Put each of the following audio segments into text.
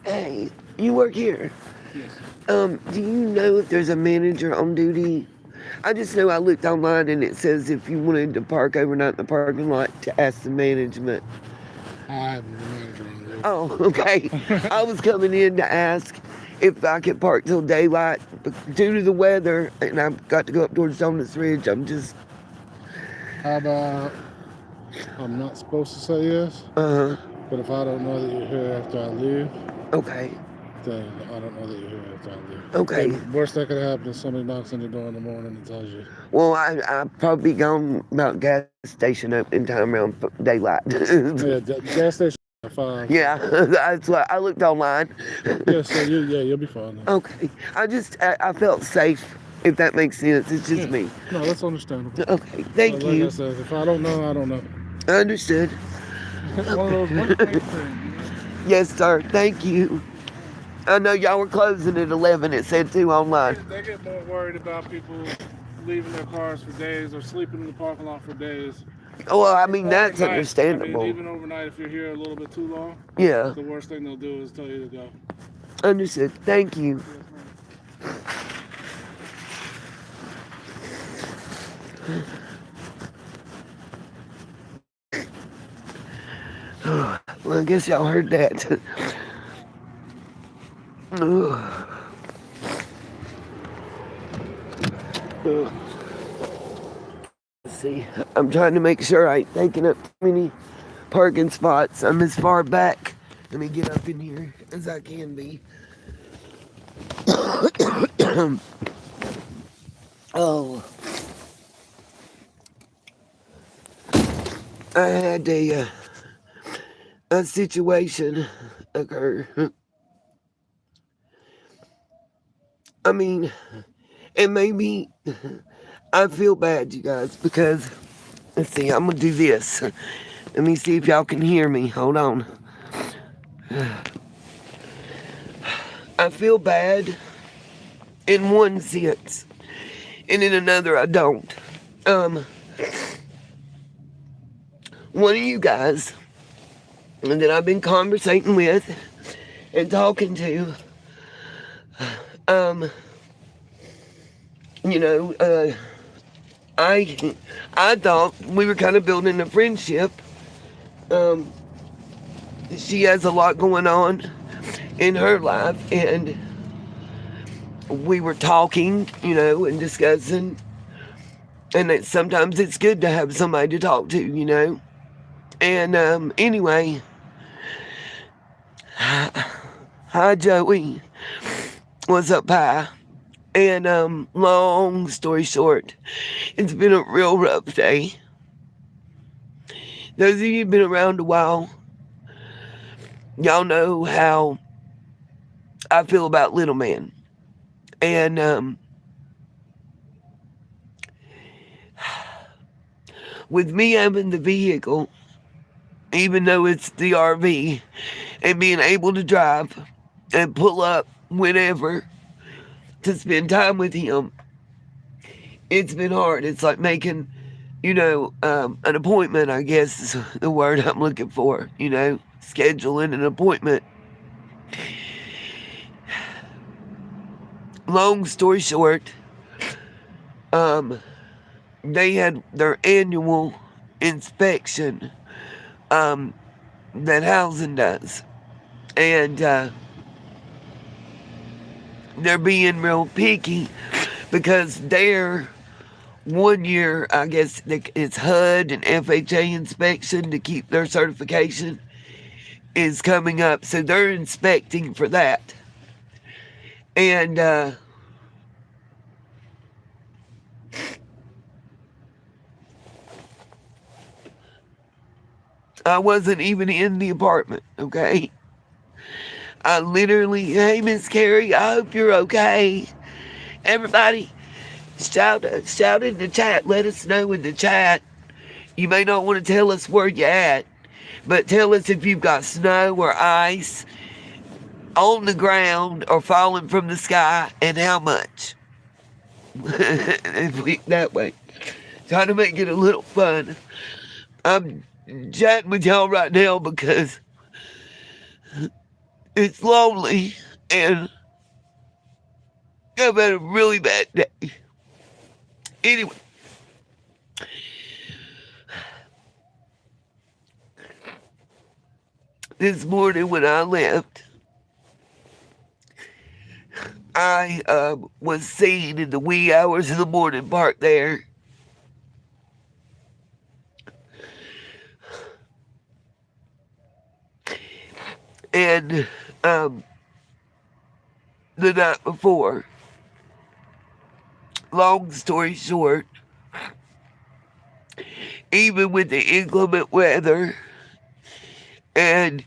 Hey, you work here. Yes. Do you know if there's a manager on duty? I just know I looked online and it says if you wanted to park overnight in the parking lot to ask the management. I am the manager on Oh, okay. duty. I was coming in to ask if I could park till daylight, but due to the weather, and I've got to go up towards Donuts Ridge. I'm just, How about I'm not supposed to say yes, uh, but if I don't know that you're here after I leave, okay, then I don't know that you're here after I leave. okay. The worst that could happen is somebody knocks on your door in the morning and tells you. Well, I'll probably be gone about gas station opening time around daylight. Yeah, the gas station at 5. Yeah, that's what I looked online. Yeah, so you'll be fine then. Okay, I felt safe, if that makes sense. It's just Yeah. me. No, that's understandable. Okay, thank Like I you. said, if I don't know, I don't know. Understood. One of those one thing things. Yes, sir. Thank you. I know y'all were closing at 11. It said too online. They get more worried about people leaving their cars for days or sleeping in the parking lot for days. Well, I mean, that's Overnight, understandable. even overnight, if you're here a little bit too long, Yeah, the worst thing they'll do is tell you to go. understood. Thank you. Yes, ma'am. Well, I guess y'all heard that. Let's see. I'm trying to make sure I ain't taking up too many parking spots. I'm as far back. Let me get up in here as I can be. Oh, I had a situation occur. I mean, it made me. I feel bad, you guys, because let's see. I'm gonna do this. Let me see if y'all can hear me. Hold on. I feel bad in one sense, and in another, I don't. Um, one of you guys that I've been conversating with and talking to, um, you know, I I thought we were kind of building a friendship. Um, she has a lot going on in her life, and we were talking, and discussing, and sometimes it's good to have somebody to talk to. And anyway, hi Joey, what's up, Pie? And long story short, it's been a real rough day. Those of you who've been around a while, y'all know how I feel about Little Man. And with me having the vehicle, even though it's the RV, and being able to drive and pull up whenever to spend time with him, it's been hard. It's like making, an appointment, I guess is the word I'm looking for, scheduling an appointment. Long story short, um, they had their annual inspection that housing does. And they're being real picky because their 1 year, I guess it's HUD and FHA inspection to keep their certification is coming up. So they're inspecting for that. And I wasn't even in the apartment, okay? I literally, hey, Miss Carrie, I hope you're okay. Everybody, shout in the chat. Let us know in the chat. You may not want to tell us where you're at, but tell us if you've got snow or ice on the ground or falling from the sky and how much. That way. Trying to make it a little fun. I'm chatting with y'all right now because It's lonely, and I've had a really bad day. Anyway, this morning when I left, I was seen in the wee hours of the morning parked there. And the night before, long story short, even with the inclement weather and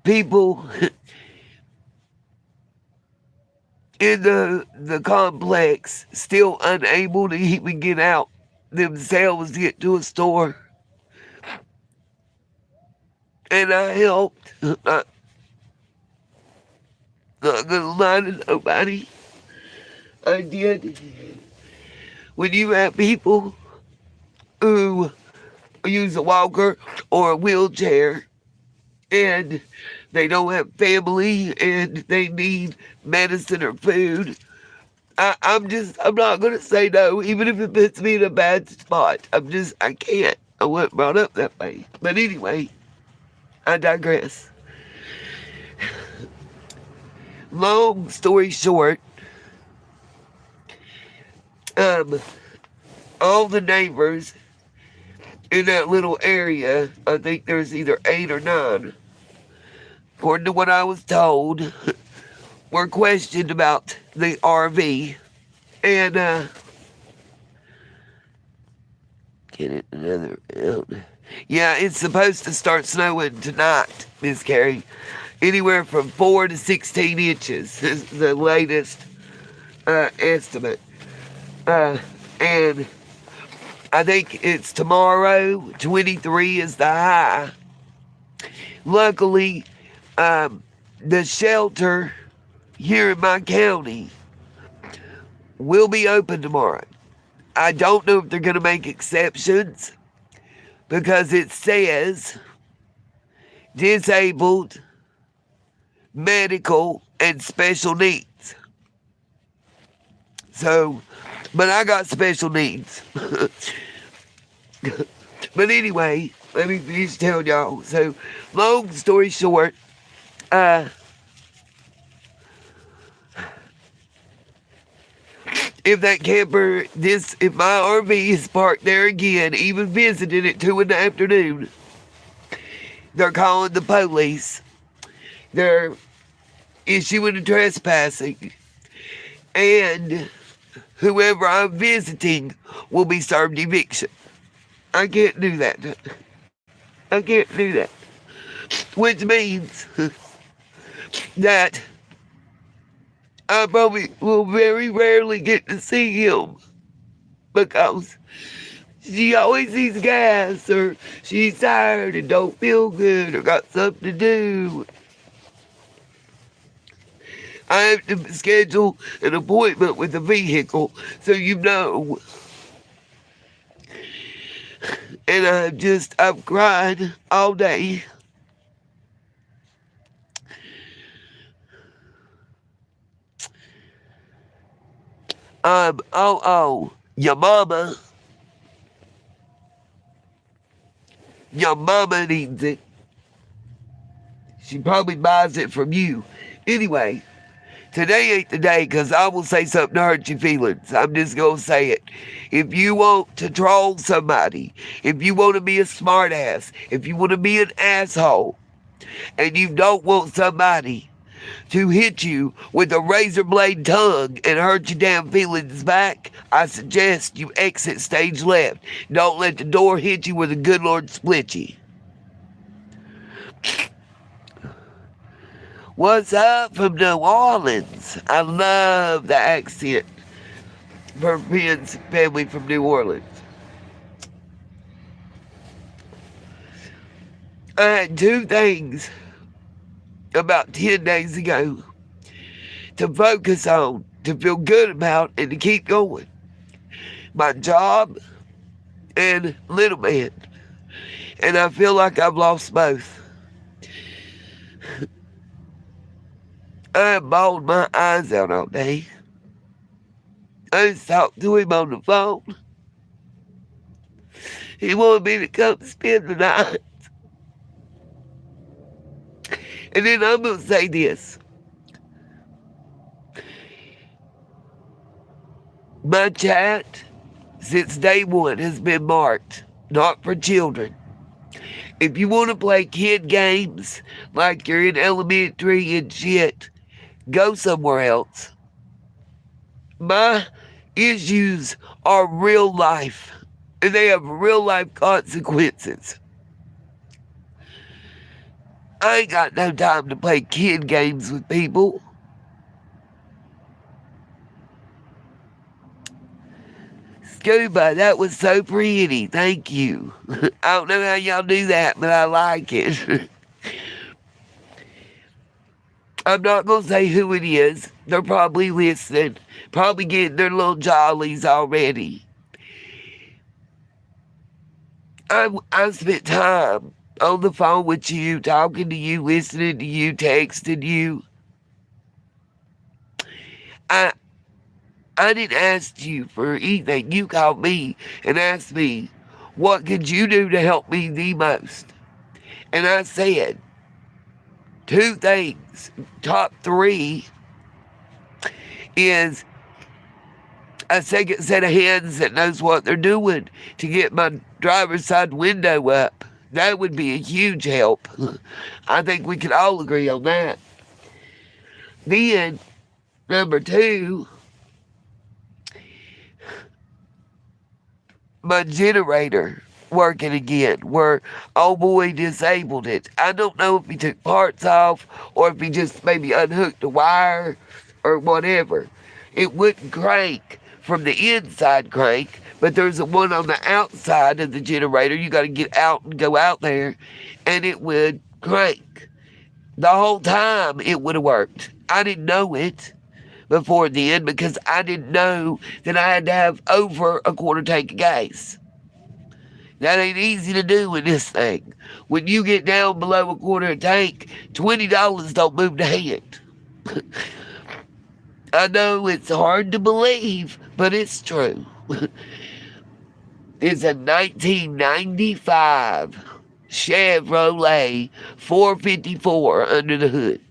people in the complex still unable to even get out themselves to get to a store. And I helped. I'm not gonna lie to nobody. I did. When you have people who use a walker or a wheelchair and they don't have family and they need medicine or food, I'm not gonna say no, even if it puts me in a bad spot. I can't. I wasn't brought up that way. But anyway, I digress. Long story short, all the neighbors in that little area, I think there's either 8 or 9, according to what I was told, were questioned about the RV. And, get it another out. Yeah, it's supposed to start snowing tonight, Miss Carrie. Anywhere from 4 to 16 inches is the latest estimate. And I think it's tomorrow, 23 is the high. Luckily, the shelter here in my county will be open tomorrow. I don't know if they're going to make exceptions because it says disabled, medical, and special needs. So, but I got special needs. But anyway, let me finish telling y'all. So, long story short, if that camper, if my RV is parked there again, even visited at 2 in the afternoon, they're calling the police. They're issuing a trespassing. And whoever I'm visiting will be served eviction. I can't do that. I can't do that. Which means that I probably will very rarely get to see him because she always needs gas or she's tired and don't feel good or got something to do. I have to schedule an appointment with the vehicle so you know. And I've cried all day. Your mama needs it. She probably buys it from you. Anyway, today ain't the day because I will say something to hurt your feelings. I'm just going to say it. If you want to troll somebody, if you want to be a smartass, if you want to be an asshole, and you don't want somebody to hit you with a razor blade tongue and hurt your damn feelings back, I suggest you exit stage left. Don't let the door hit you where the good Lord split you. What's up from New Orleans? I love the accent for Ben's family from New Orleans. I had 2 things about 10 days ago to focus on, to feel good about, and to keep going. My job and little man. And I feel like I've lost both. I bawled my eyes out all day. I just talked to him on the phone. He wanted me to come spend the night. And then I'm going to say this. My chat, since day one, has been marked not for children. If you want to play kid games like you're in elementary and shit, go somewhere else. My issues are real life, and they have real life consequences. I ain't got no time to play kid games with people. Scuba, that was so pretty. Thank you. I don't know how y'all do that, but I like it. I'm not going to say who it is. They're probably listening, probably getting their little jollies already. I spent time on the phone with you, talking to you, listening to you, texting you. I didn't ask you for anything. You called me and asked me, what could you do to help me the most? And I said, two things. Top three is a second set of hands that knows what they're doing to get my driver's side window up. That would be a huge help. I think we could all agree on that. Then, number two, my generator working again, where old boy disabled it. I don't know if he took parts off or if he just maybe unhooked the wire or whatever. It wouldn't crank from the inside crank, but there's a one on the outside of the generator. You got to get out and go out there, and it would crank. The whole time it would have worked. I didn't know it before then because I didn't know that I had to have over a quarter tank of gas. That ain't easy to do in this thing. When you get down below a quarter tank, $20 don't move the hand. I know it's hard to believe, but it's true. It's a 1995 Chevrolet 454 under the hood.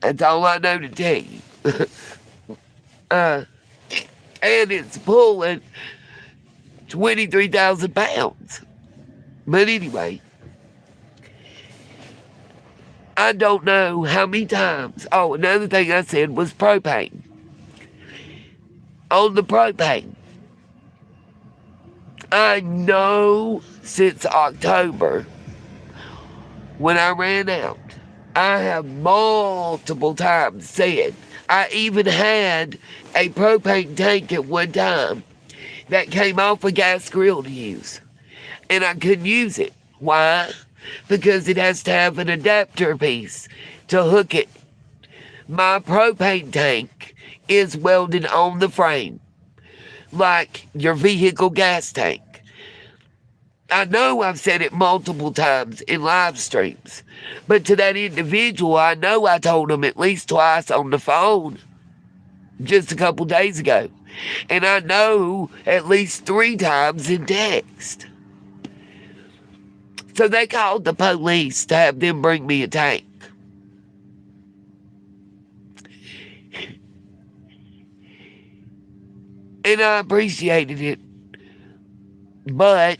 That's all I know to tell you. And it's pulling 23,000 pounds. But anyway, I don't know how many times. Oh, another thing I said was propane. On the propane, I know since October, when I ran out, I have multiple times said, I even had a propane tank at one time that came off a gas grill to use. And I couldn't use it. Why? Because it has to have an adapter piece to hook it. My propane tank is welded on the frame, like your vehicle gas tank. I know I've said it multiple times in live streams, but to that individual, I know I told him at least twice on the phone just a couple days ago. And I know at least 3 times in text. So they called the police to have them bring me a tank. And I appreciated it. But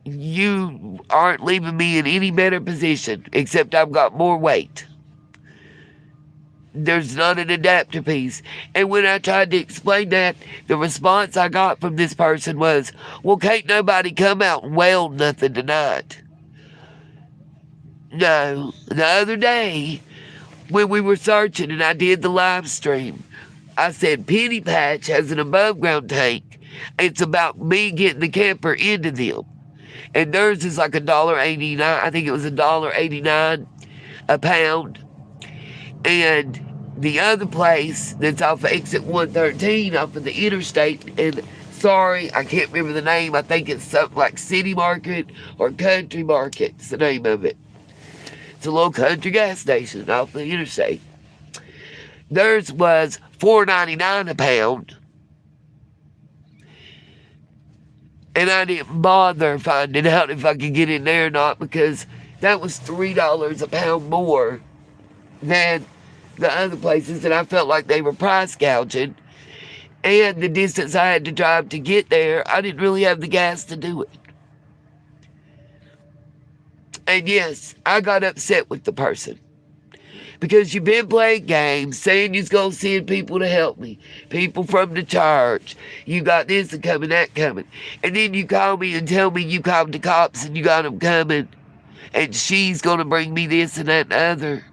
you aren't leaving me in any better position, except I've got more weight. There's not an adapter piece. And when I tried to explain that, the response I got from this person was, well, can't nobody come out and weld nothing tonight. No, the other day, when we were searching and I did the live stream, I said Penny Patch has an above ground tank. It's about me getting the camper into them. And theirs is like $1.89. I think it was $1.89 a pound. And the other place that's off of exit 113 off of the interstate, and sorry, I can't remember the name. I think it's something like City Market or Country Market's the name of it. It's a little country gas station off the interstate. Theirs was $4.99 a pound. And I didn't bother finding out if I could get in there or not, because that was $3 a pound more than the other places, and I felt like they were price gouging. And the distance I had to drive to get there, I didn't really have the gas to do it. And yes, I got upset with the person. Because you've been playing games, saying you're going to send people to help me. People from the church. You got this and coming, that coming. And then you call me and tell me you called the cops and you got them coming. And she's going to bring me this and that and other.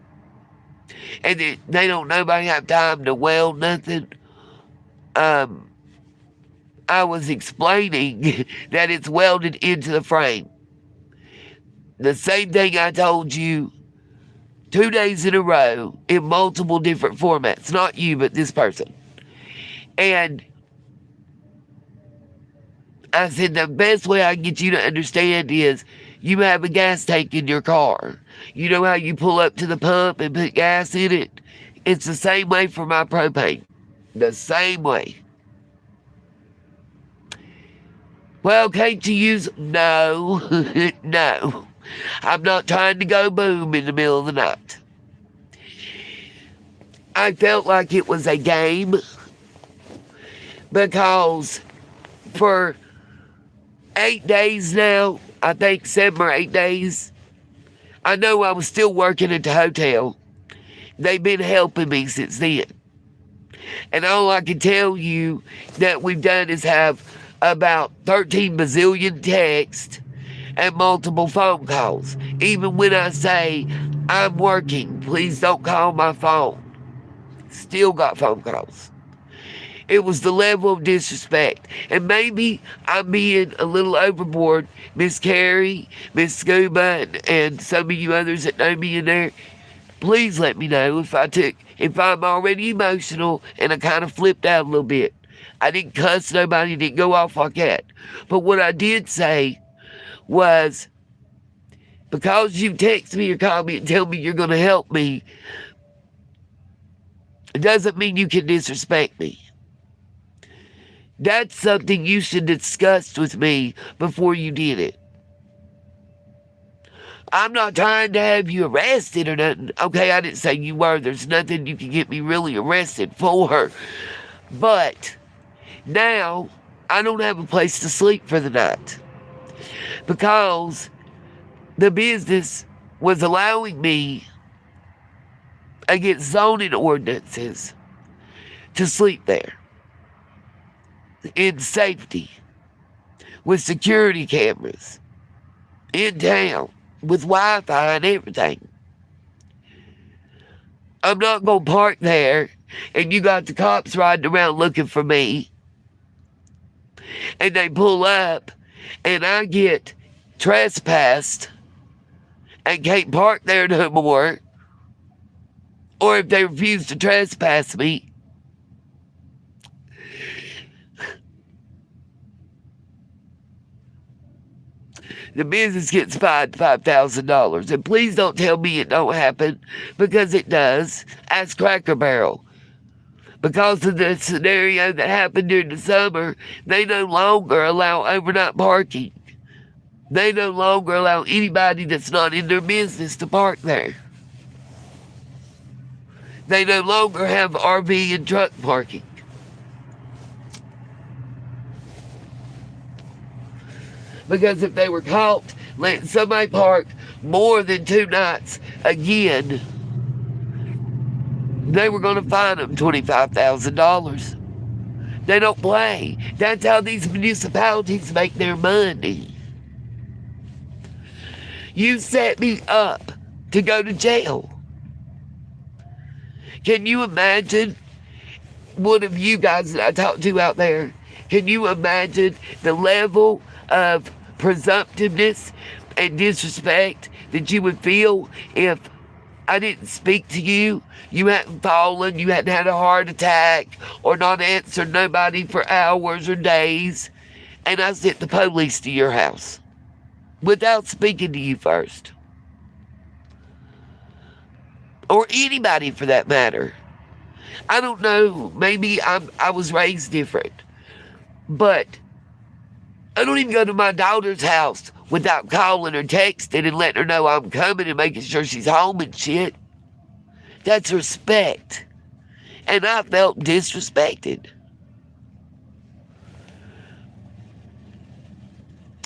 And they don't nobody have time to weld nothing. I was explaining that it's welded into the frame. The same thing I told you 2 days in a row in multiple different formats. Not you, but this person. And I said the best way I can get you to understand is you have a gas tank in your car. You know how you pull up to the pump and put gas in it? It's the same way for my propane. The same way. Well, can't you use... No. No. I'm not trying to go boom in the middle of the night. I felt like it was a game because for 8 days now, I think 7 or 8 days, I know I was still working at the hotel. They've been helping me since then. And all I can tell you that we've done is have about 13 bazillion texts and multiple phone calls. Even when I say, I'm working, please don't call my phone. Still got phone calls. It was the level of disrespect. And maybe I'm being a little overboard. Miss Carrie, Miss Scuba, and some of you others that know me in there, please let me know if I'm already emotional and I kind of flipped out a little bit. I didn't cuss nobody, didn't go off like that. But what I did say was, because you text me or call me and tell me you're going to help me, it doesn't mean you can disrespect me. That's something you should discuss with me before you did it. I'm not trying to have you arrested or nothing. Okay, I didn't say you were. There's nothing you can get me really arrested for. But now I don't have a place to sleep for the night because the business was allowing me, against zoning ordinances, to sleep there in safety with security cameras in town with Wi-Fi and everything. I'm not going to park there and you got the cops riding around looking for me and they pull up and I get trespassed and can't park there no more. Or if they refuse to trespass me, the business gets fined $5,000. And please don't tell me it don't happen, because it does. Ask Cracker Barrel. Because of the scenario that happened during the summer, they no longer allow overnight parking. They no longer allow anybody that's not in their business to park there. They no longer have RV and truck parking. Because if they were caught letting somebody park more than 2 nights again, they were going to fine them $25,000. They don't play. That's how these municipalities make their money. You set me up to go to jail. Can you imagine, one of you guys that I talked to out there, can you imagine the level of presumptiveness and disrespect that you would feel if I didn't speak to you, you hadn't fallen, you hadn't had a heart attack, or not answered nobody for hours or days, and I sent the police to your house without speaking to you first? or anybody for that matter. I don't know. Maybe I was raised different, but I don't even go to my daughter's house without calling or texting and letting her know I'm coming and making sure she's home and shit. That's respect. And I felt disrespected.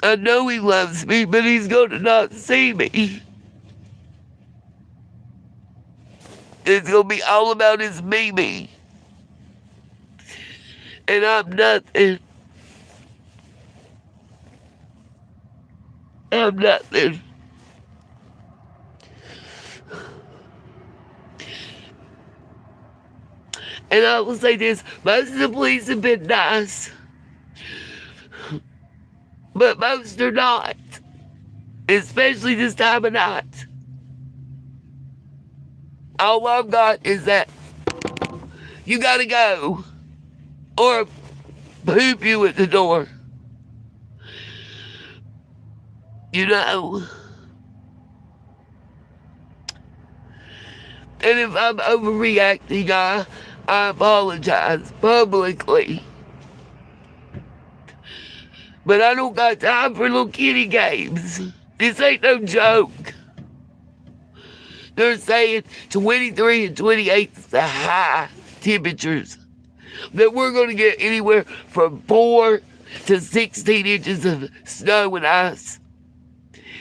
I know he loves me, but he's going to not see me. It's going to be all about his Mimi. And I'm nothing. I'm nothing. And I will say this, most of the police have been nice, but most are not, especially this time of night. All I've got is that you gotta go, or poop you at the door. You know? And if I'm overreacting, I apologize publicly. But I don't got time for little kitty games. This ain't no joke. They're saying 23 and 28 is the high temperatures. That we're going to get anywhere from 4 to 16 inches of snow and ice.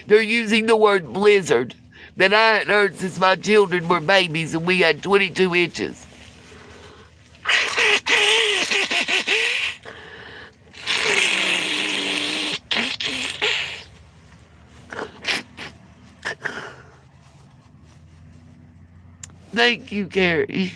They're using the word blizzard that I hadn't heard since my children were babies and we had 22 inches. Thank you, Carrie.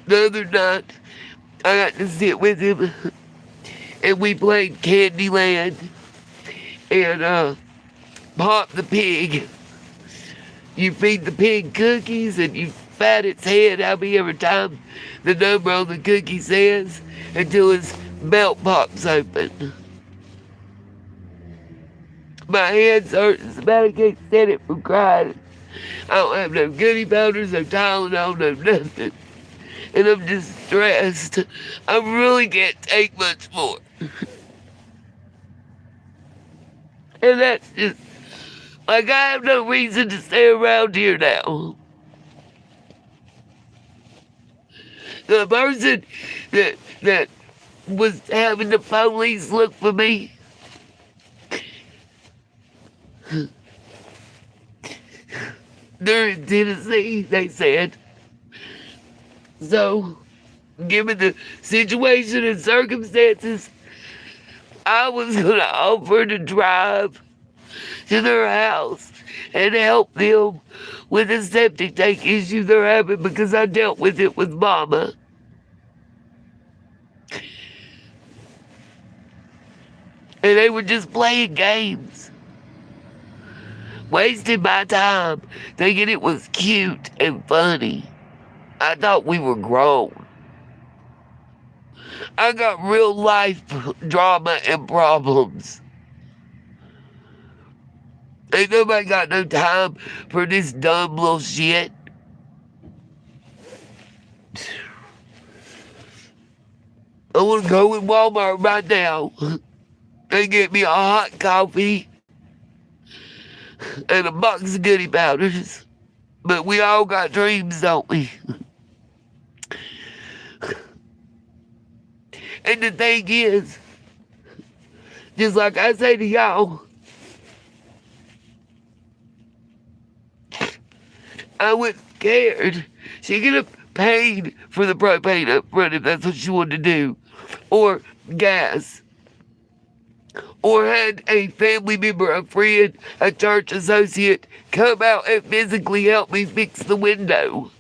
The other night, I got to sit with him, and we played Candyland, and Pop the Pig. You feed the pig cookies, and you pat its head every time the number on the cookie says, until its belt pops open. My head's hurting so bad I can't stand it from crying. I don't have no goody powders, no Tylenol, no nothing. And I'm distressed. I really can't take much more. And that's just, like, I have no reason to stay around here now. The person that was having the police look for me, they're in Tennessee, they said. So, given the situation and circumstances, I was going to offer to drive to their house and help them with the septic tank issue they're having because I dealt with it with Mama. And they were just playing games. Wasting my time thinking it was cute and funny. I thought we were grown. I got real life drama and problems. Ain't nobody got no time for this dumb little shit. I want to go in Walmart right now and get me a hot coffee and a box of goody powders. But we all got dreams, don't we? And the thing is, just like I say to y'all, I was scared. She could have paid for the propane up front if that's what she wanted to do, or gas, or had a family member, a friend, a church associate come out and physically help me fix the window.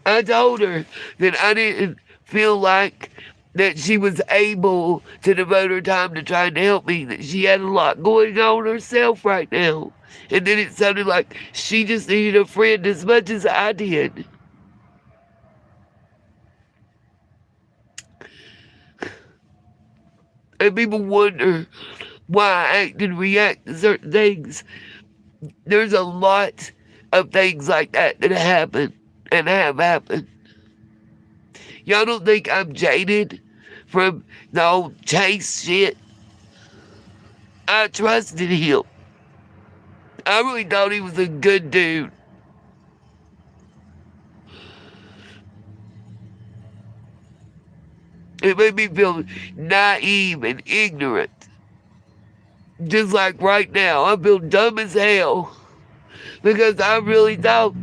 I told her that I didn't feel like that she was able to devote her time to trying to help me, that she had a lot going on herself right now. And then it sounded like she just needed a friend as much as I did. And people wonder why I act and react to certain things. There's a lot of things like that that happen and have happened. Y'all don't think I'm jaded from the old Chase shit? I trusted him. I really thought he was a good dude. It made me feel naive and ignorant. Just like right now, I feel dumb as hell because I really thought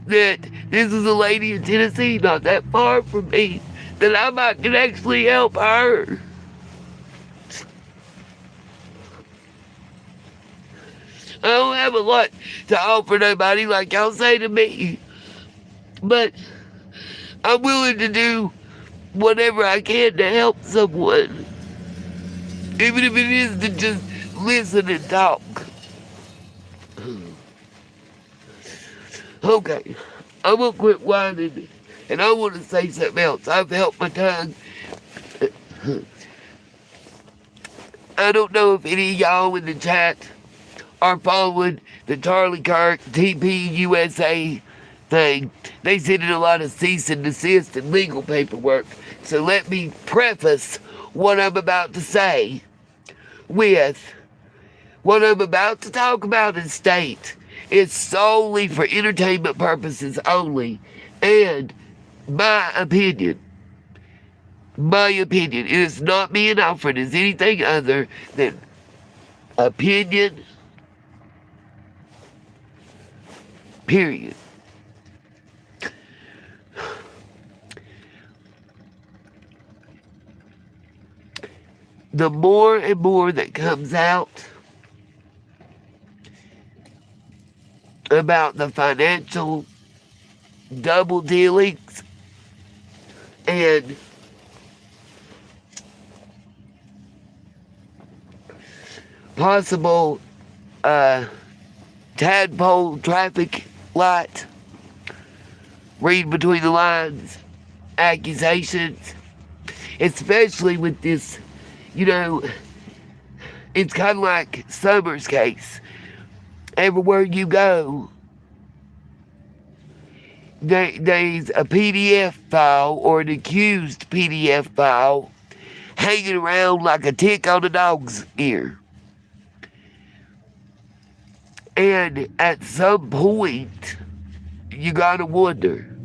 that this is a lady in Tennessee, not that far from me, that I might can actually help her. I don't have a lot to offer nobody like y'all say to me, but I'm willing to do whatever I can to help someone, even if it is to just listen and talk. Okay, I'm gonna quit whining, and I want to say something else. I've held my tongue. I don't know if any of y'all in the chat are following the Charlie Kirk TP USA thing. They sent in a lot of cease and desist and legal paperwork. So let me preface what I'm about to say with what I'm about to talk about and state is solely for entertainment purposes only, and my opinion. My opinion. It is not being offered as anything other than opinion, period. The more and more that comes out about the financial double dealings and possible tadpole traffic light, read between the lines, accusations, especially with this, it's kind of like Summer's case. Everywhere you go, there's a PDF file or an accused PDF file hanging around like a tick on a dog's ear. And at some point, you gotta wonder.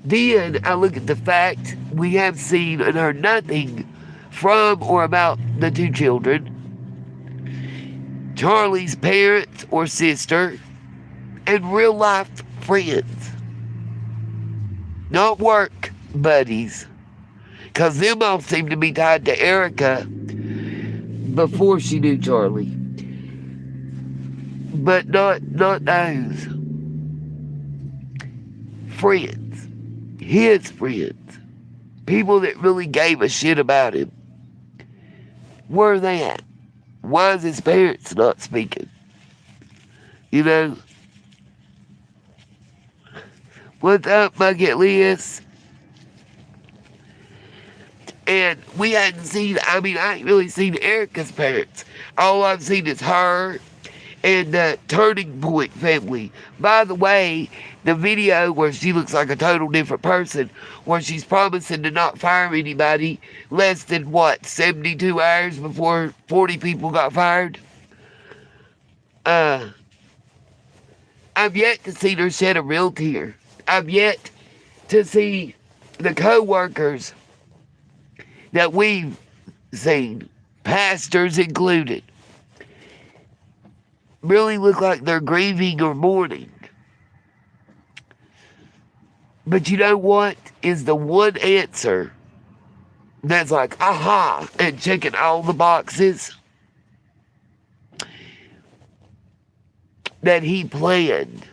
Then I look at the fact we have seen and heard nothing from or about the two children, Charlie's parents or sister, and real life friends. Not work buddies. Because them all seem to be tied to Erica before she knew Charlie. But not those. Friends. His friends. People that really gave a shit about him. Where are they at? Why is his parents not speaking? What's up, Bucket List? And we hadn't seen, I ain't really seen Erica's parents. All I've seen is her and the Turning Point family. By the way, the video where she looks like a total different person, where she's promising to not fire anybody less than, 72 hours before 40 people got fired? I've yet to see her shed a real tear. I've yet to see the co-workers that we've seen, pastors included, really look like they're grieving or mourning. But you know what is the one answer that's like, aha, and checking all the boxes? That he planned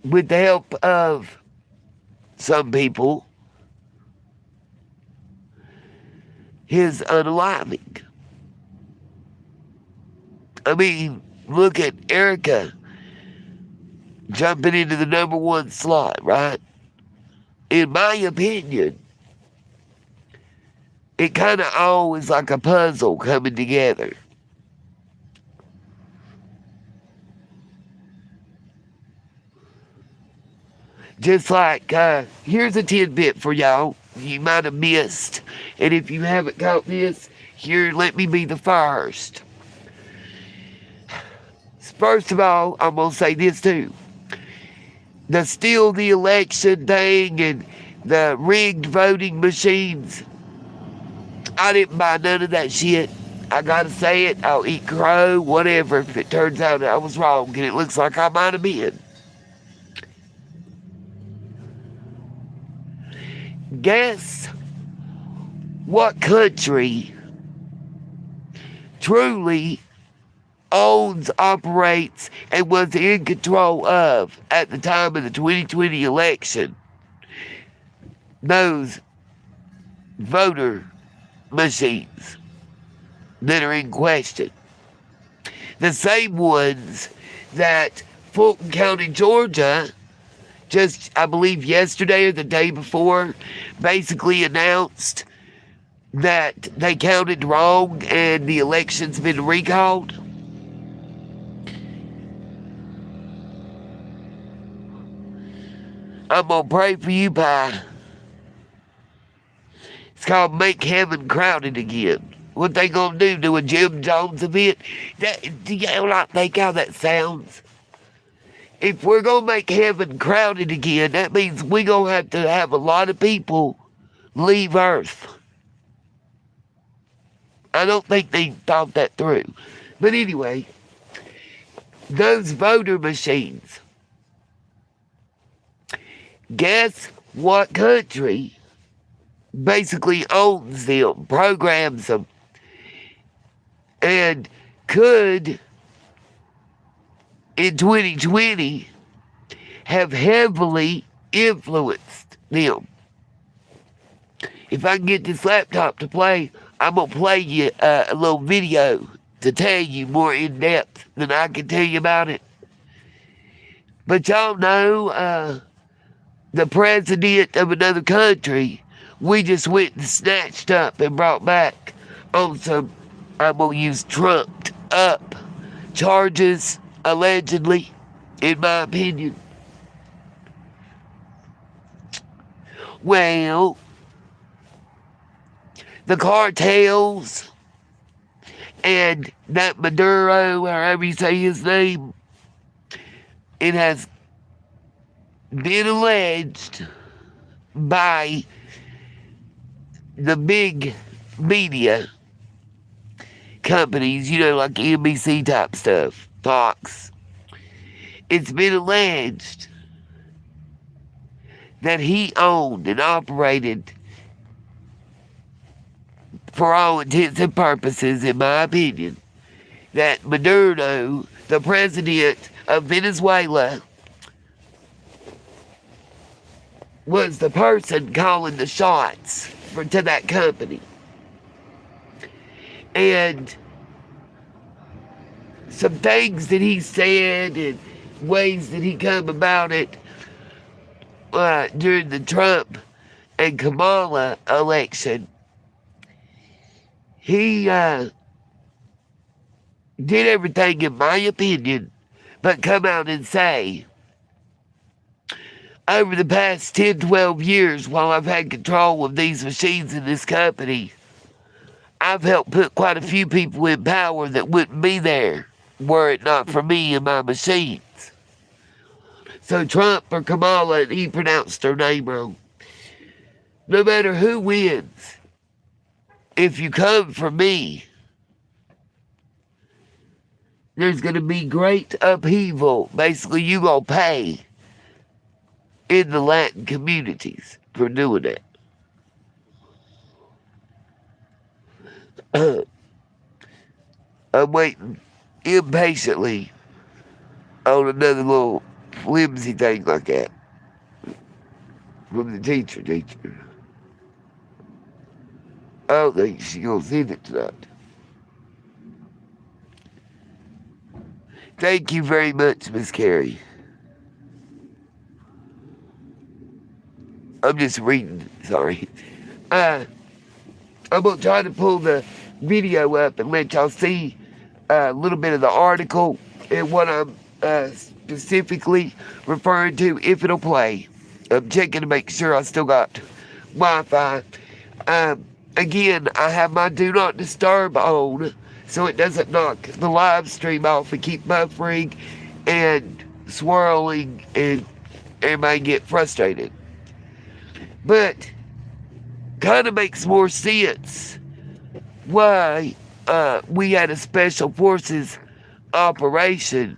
with the help of some people his unaliving. I mean, look at Erica jumping into the number one slot, right? In my opinion, it kind of always like a puzzle coming together. Just like, here's a tidbit for y'all you might have missed. And if you haven't caught this, here, let me be the first. First of all, I'm going to say this too. The election thing and the rigged voting machines, I didn't buy none of that shit. I gotta say it, I'll eat crow, whatever, if it turns out I was wrong, and it looks like I might have been. Guess what country truly owns, operates, and was in control of, at the time of the 2020 election, those voter machines that are in question? The same ones that Fulton County, Georgia, just, I believe, yesterday or the day before, basically announced that they counted wrong and the election's been recalled. I'm gonna pray for you, Pie. It's called Make Heaven Crowded Again. What they gonna do a Jim Jones event? Do y'all not think how that sounds? If we're gonna make heaven crowded again, that means we gonna have a lot of people leave Earth. I don't think they thought that through. But anyway, those voter machines. Guess what country basically owns them, programs them, and could, in 2020, have heavily influenced them? If I can get this laptop to play, I'm going to play you a little video to tell you more in depth than I can tell you about it. But y'all know, the president of another country, we just went and snatched up and brought back on some, I'm going to use trumped up charges, allegedly, in my opinion. Well, the cartels and that Maduro, however you say his name, it has been alleged by the big media companies, like NBC type stuff, Fox. It's been alleged that he owned and operated, for all intents and purposes, in my opinion, that Maduro, the president of Venezuela, was the person calling the shots to that company. And some things that he said and ways that he come about it during the Trump and Kamala election, he did everything, in my opinion, but come out and say, over the past 10, 12 years, while I've had control of these machines in this company, I've helped put quite a few people in power that wouldn't be there were it not for me and my machines. So Trump or Kamala, and he pronounced her name wrong, no matter who wins, if you come for me, there's going to be great upheaval. Basically, you going to pay in the Latin communities for doing that. I'm waiting impatiently on another little flimsy thing like that. from the teacher. I don't think she's gonna send it tonight. Thank you very much, Miss Carrie. I'm just reading, sorry. I'm gonna try to pull the video up and let y'all see a little bit of the article and what I'm specifically referring to, if it'll play. I'm checking to make sure I still got Wi-Fi. Again, I have my do not disturb on so it doesn't knock the live stream off and keep buffering and swirling and everybody get frustrated. But kind of makes more sense why we had a special forces operation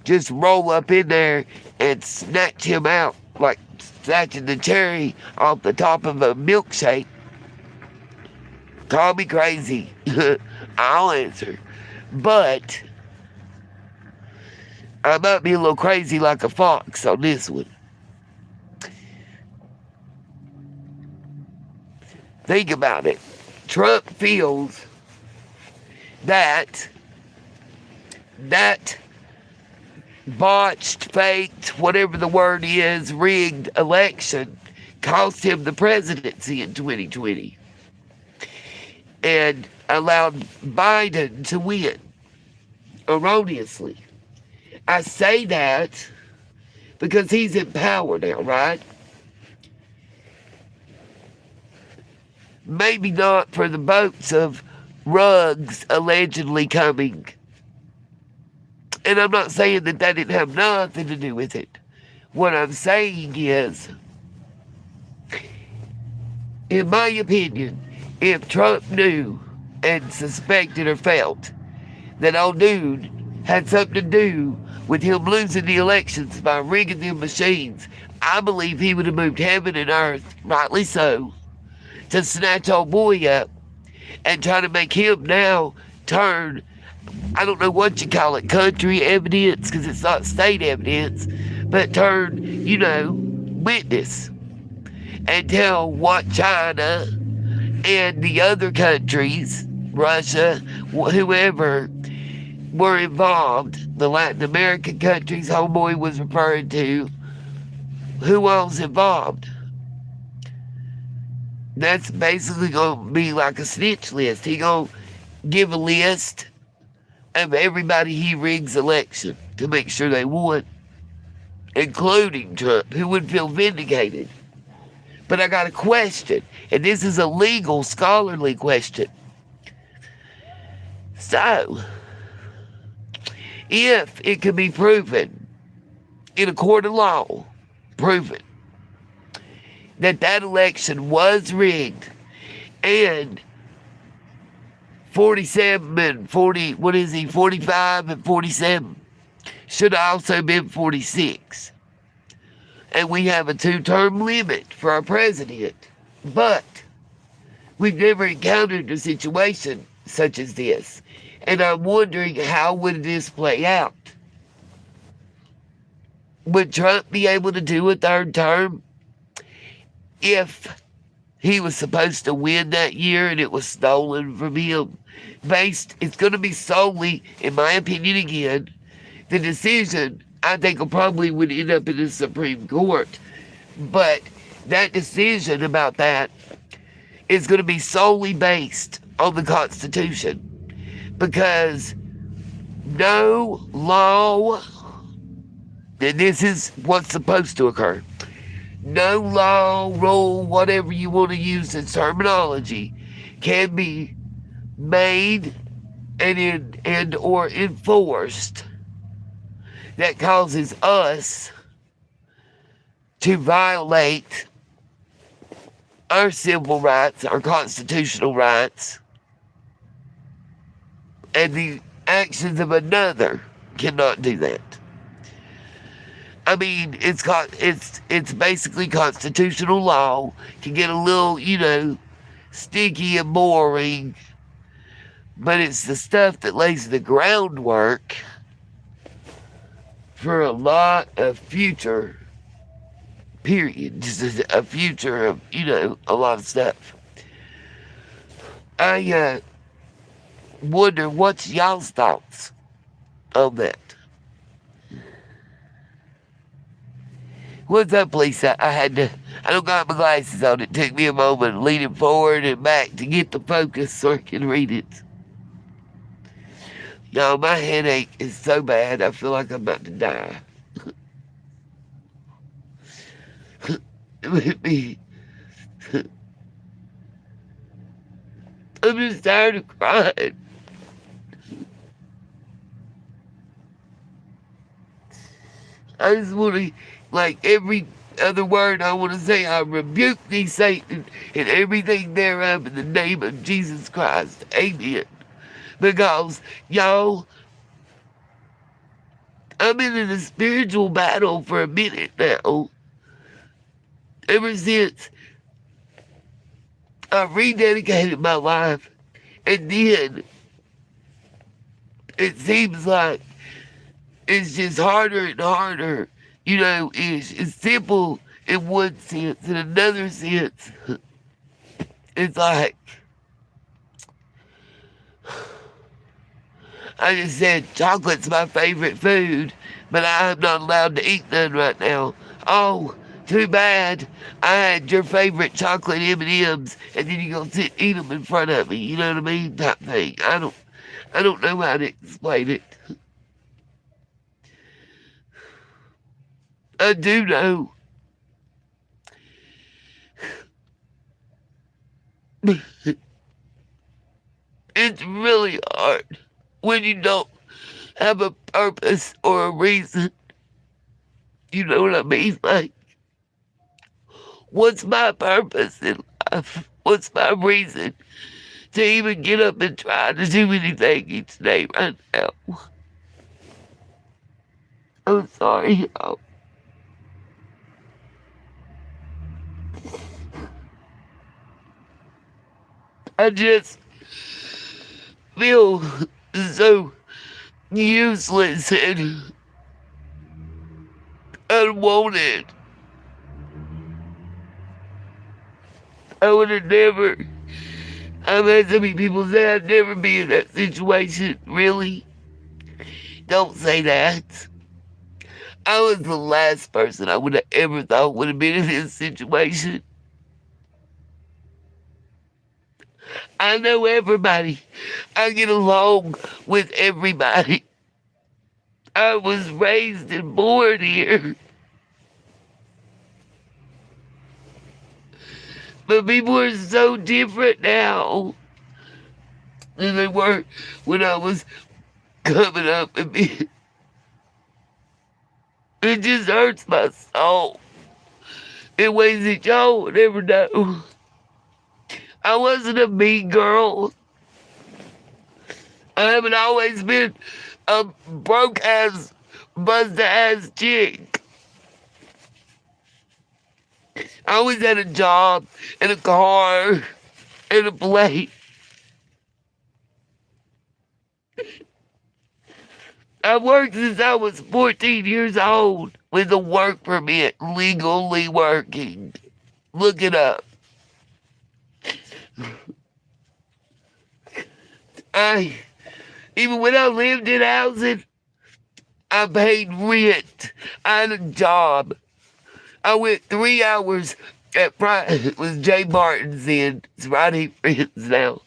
just roll up in there and snatch him out like snatching the cherry off the top of a milkshake. Call me crazy. I'll answer. But I might be a little crazy like a fox on this one. Think about it. Trump feels that botched, faked, whatever the word is, rigged election cost him the presidency in 2020 and allowed Biden to win erroneously. I say that because he's in power now, right? Maybe not for the votes of rugs allegedly coming. And I'm not saying that didn't have nothing to do with it. What I'm saying is, in my opinion, if Trump knew and suspected or felt that old dude had something to do with him losing the elections by rigging the machines, I believe he would have moved heaven and earth, rightly so, to snatch old boy up and try to make him now turn, I don't know what you call it, country evidence, because it's not state evidence, but turn, witness and tell what China and the other countries, Russia, whoever, were involved, the Latin American countries homeboy was referring to, who all's involved. That's basically going to be like a snitch list. He going to give a list of everybody he rigs election to make sure they won, including Trump, who would feel vindicated. But I got a question, and this is a legal, scholarly question. So, if it could be proven in a court of law, proven that election was rigged, and 47 and 40, 45 and 47 should have also been 46. And we have a 2-term limit for our president. But we've never encountered a situation such as this. And I'm wondering, how would this play out? Would Trump be able to do a 3rd term if he was supposed to win that year and it was stolen from him? It's going to be solely, in my opinion again, the decision I think would end up in the Supreme Court. But that decision about that is going to be solely based on the Constitution. Because no law, and this is what's supposed to occur, no law, rule, whatever you want to use as terminology, can be made and or enforced that causes us to violate our civil rights, our constitutional rights, and the actions of another cannot do that. I mean, it's basically constitutional law. Can get a little, sticky and boring, but it's the stuff that lays the groundwork for a lot of future period. Just a future of, a lot of stuff. I wonder what's y'all's thoughts on that. What's up, Lisa? I don't got my glasses on. It took me a moment leaning forward and back to get the focus so I can read it. Y'all, my headache is so bad, I feel like I'm about to die. With me. I'm just tired of crying. I just want to, like every other word I want to say, I rebuke thee, Satan, and everything thereof in the name of Jesus Christ. Amen. Because, y'all, I've been in a spiritual battle for a minute now. Ever since I rededicated my life. And then it seems like it's just harder and harder. It's simple in one sense. In another sense, it's like I just said chocolate's my favorite food, but I'm not allowed to eat none right now. Oh, too bad. I had your favorite chocolate M&Ms, and then you're gonna sit and eat them in front of me. You know what I mean? Type thing. I don't know how to explain it. I do know. It's really hard when you don't have a purpose or a reason. You know what I mean? Like, what's my purpose in life? What's my reason to even get up and try to do anything each day right now? I'm sorry, y'all. I just feel so useless and unwanted. I would have never, I've had so many people say I'd never be in that situation. Really? Don't say that. I was the last person I would have ever thought would have been in this situation. I know everybody. I get along with everybody. I was raised and born here. But people are so different now than they were when I was coming up and being. It just hurts my soul in ways that y'all would never know. I wasn't a mean girl. I haven't always been a broke ass, busted ass chick. I always had a job and a car and a place. I worked since I was 14 years old with a work permit, legally working. Look it up. Even when I lived in housing, I paid rent. I had a job. I went 3 hours at Friday. It was Jay Martin's in. It's Friday Friends now.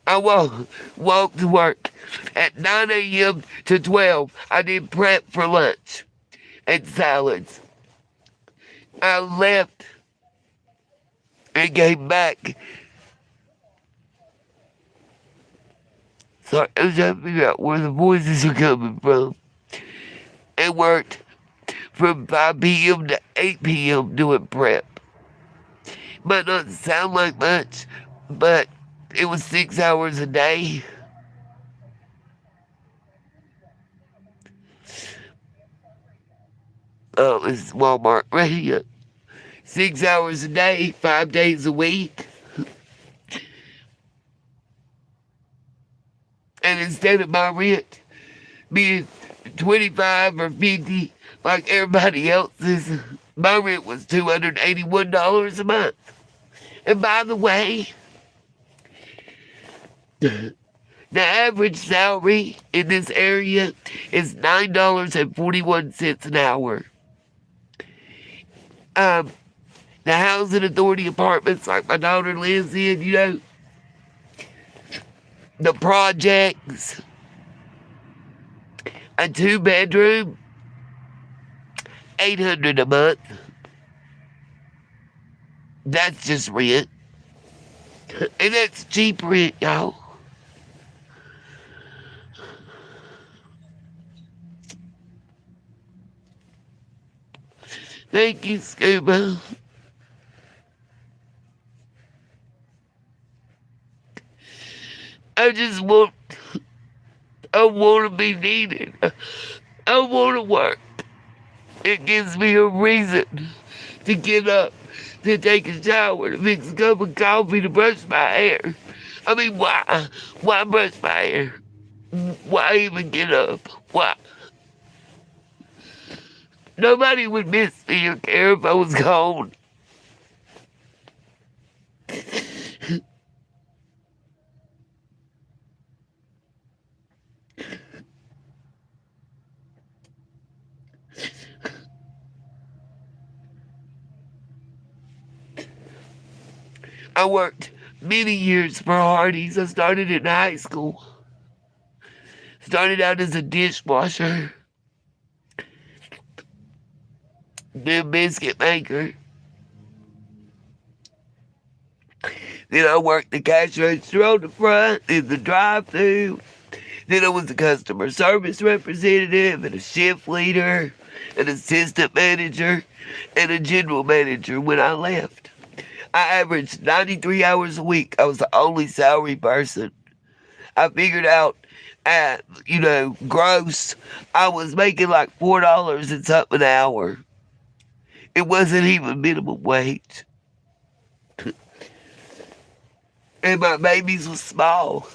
I walked to work. At 9 a.m. to 12, I did prep for lunch and salads. I left and came back. Sorry, I was trying to figure out where the voices are coming from. And worked from 5 p.m. to 8 p.m. doing prep. Might not sound like much, but it was 6 hours a day. Oh, it's Walmart Radio. 6 hours a day, 5 days a week. And instead of my rent being 25 or 50 like everybody else's, My rent was $281 a month. And by the way, the average salary in this area is $9.41 an hour. The housing authority apartments like my daughter lives in, the projects, a 2-bedroom, $800 a month. That's just rent. And that's cheap rent, y'all. Thank you, Scuba. I want to be needed. I want to work. It gives me a reason to get up, to take a shower, to mix a cup of coffee, to brush my hair. I mean, why? Why brush my hair? Why even get up? Why? Nobody would miss me or care if I was gone. I worked many years for Hardee's. I started in high school. Started out as a dishwasher, then biscuit maker. Then I worked the cash register on the front, then the drive-thru. Then I was a customer service representative and a shift leader, an assistant manager, and a general manager when I left. I averaged 93 hours a week. I was the only salary person. I figured out at, gross, I was making like $4 and something an hour. It wasn't even minimum wage. And my babies were small.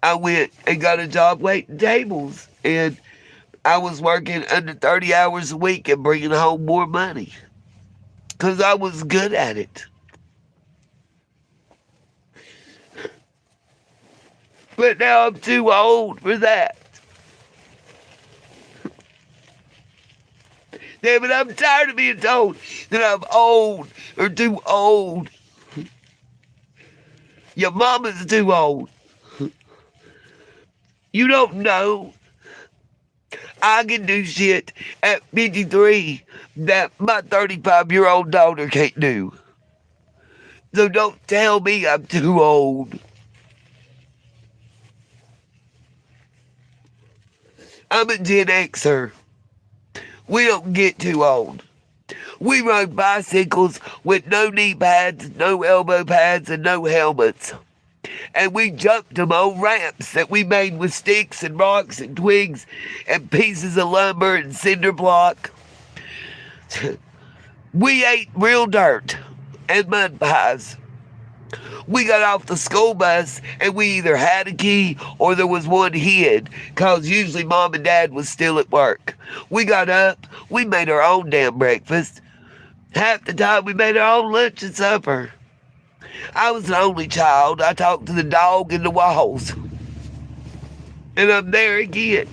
I went and got a job waiting tables, and I was working under 30 hours a week and bringing home more money because I was good at it. But now I'm too old for that. Damn it, I'm tired of being told that I'm old or too old. Your mama's too old. You don't know. I can do shit at 53 that my 35-year-old daughter can't do. So don't tell me I'm too old. I'm a Gen Xer. We don't get too old. We rode bicycles with no knee pads, no elbow pads, and no helmets. And we jumped them on ramps that we made with sticks and rocks and twigs and pieces of lumber and cinder block. We ate real dirt and mud pies. We got off the school bus and we either had a key or there was one hid, because usually mom and dad was still at work. We got up, we made our own damn breakfast. Half the time we made our own lunch and supper. I was an only child. I talked to the dog in the walls. And I'm there again.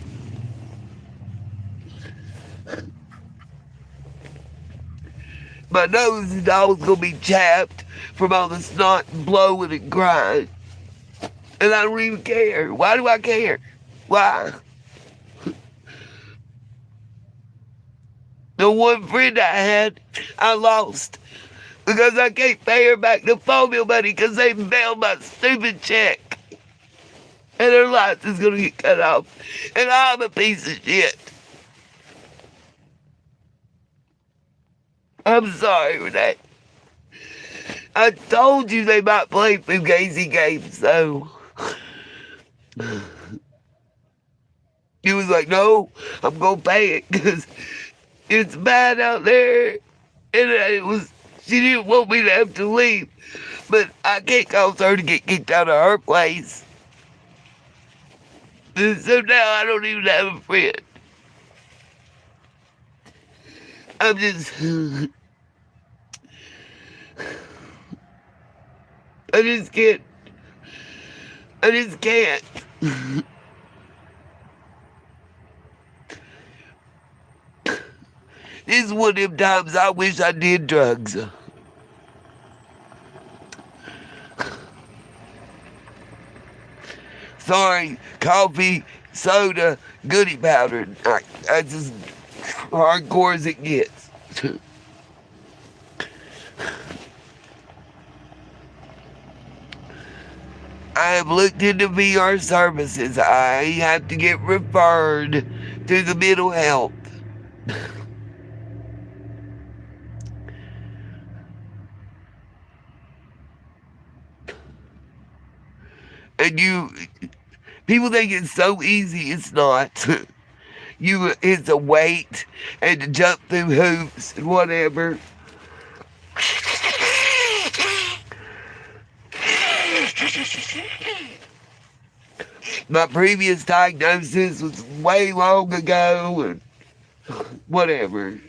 My nose is always going to be chapped from all the snot and blowing and crying. And I don't even care. Why do I care? Why? The one friend I had, I lost. Because I can't pay her back the phone bill money because they mailed my stupid check. And her license is going to get cut off. And I'm a piece of shit. I'm sorry for that. I told you they might play Fugazi games, though. He was like, no, I'm going to pay it because it's bad out there. And she didn't want me to have to leave. But I can't cause her to get kicked out of her place. And so now I don't even have a friend. I'm just, I just can't, I just can't. This is one of them times I wish I did drugs. Sorry, coffee, soda, goody powder. That's as hardcore as it gets. I have looked into VR services. I have to get referred to the mental health. And people think it's so easy. It's not. It's a wait and to jump through hoops and whatever. My previous diagnosis was way long ago and whatever.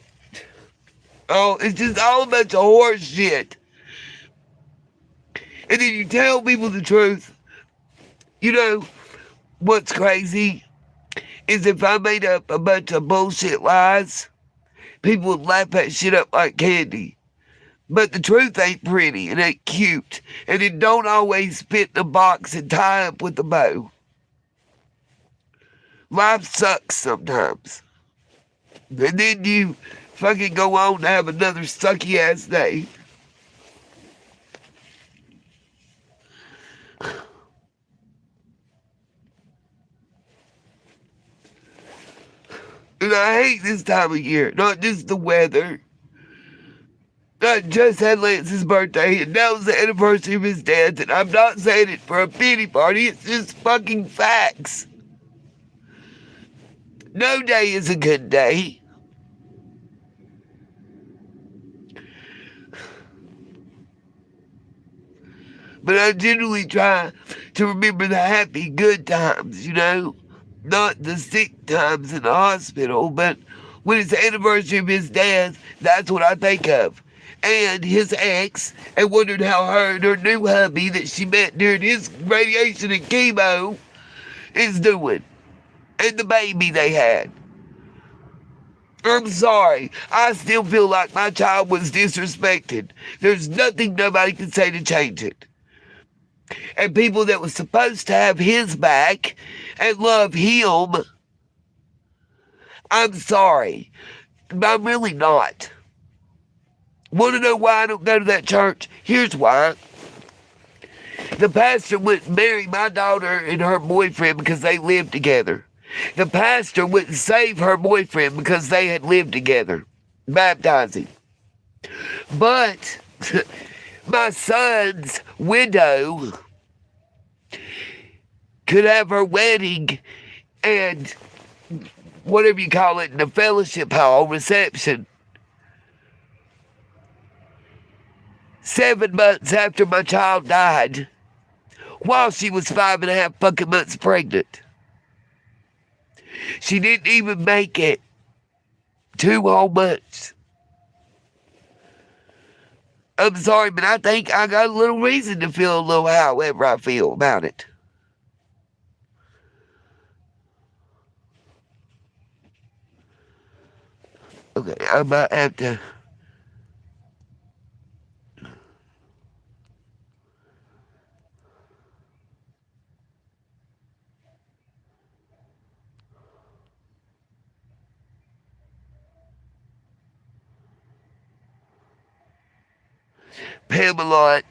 Oh, it's just all a bunch of horse shit. And then you tell people the truth. You know, what's crazy is if I made up a bunch of bullshit lies, people would laugh that shit up like candy. But the truth ain't pretty, it ain't cute, and it don't always fit in a box and tie up with a bow. Life sucks sometimes. And then you fucking go on to have another sucky ass day. And I hate this time of year, not just the weather. I just had Lance's birthday, and now it's the anniversary of his death, and I'm not saying it for a pity party, it's just fucking facts. No day is a good day. But I generally try to remember the happy, good times, you know? Not the sick times in the hospital, but when it's the anniversary of his death, that's what I think of. And his ex, and wondered how her and her new hubby that she met during his radiation and chemo is doing. And the baby they had. I'm sorry. I still feel like my child was disrespected. There's nothing nobody can say to change it. And people that was supposed to have his back and love him, I'm sorry. I'm really not. Want to know why I don't go to that church? Here's why. The pastor wouldn't marry my daughter and her boyfriend because they lived together. The pastor wouldn't save her boyfriend because they had lived together, baptizing. But my son's widow could have her wedding and whatever you call it in the fellowship hall reception 7 months after my child died while she was 5.5 fucking months pregnant. She didn't even make it 2 whole months. I'm sorry, but I think I got a little reason to feel a little however I feel about it. Okay, I might have to... Pamela,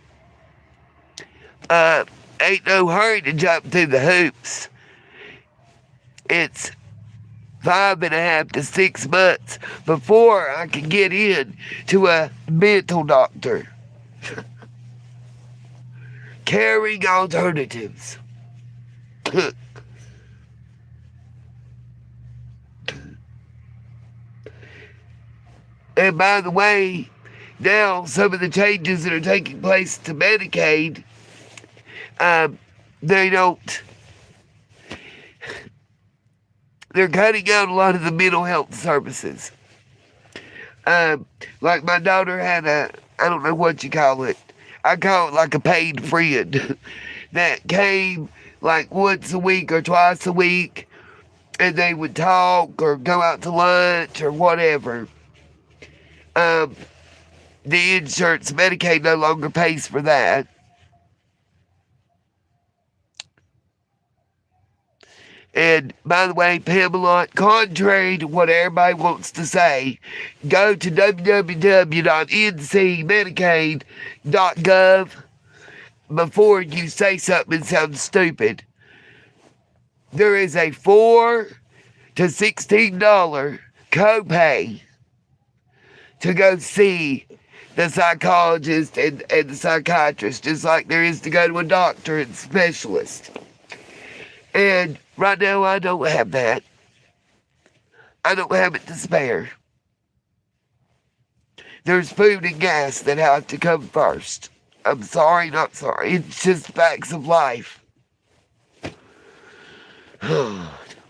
ain't no hurry to jump through the hoops. It's 5.5 to 6 months before I can get in to a mental doctor. Caring alternatives. And by the way, now some of the changes that are taking place to Medicaid, they're cutting out a lot of the mental health services. Like my daughter had I don't know what you call it. I call it like a paid friend that came like once a week or twice a week, and they would talk or go out to lunch or whatever. Um, the insurance, Medicaid no longer pays for that. And by the way, Pamela, contrary to what everybody wants to say, go to www.ncmedicaid.gov before you say something that sounds stupid. There is a $4 to $16 copay to go see the psychologist and the psychiatrist, just like there is to go to a doctor and specialist. And right now, I don't have that. I don't have it to spare. There's food and gas that have to come first. I'm sorry, not sorry. It's just facts of life.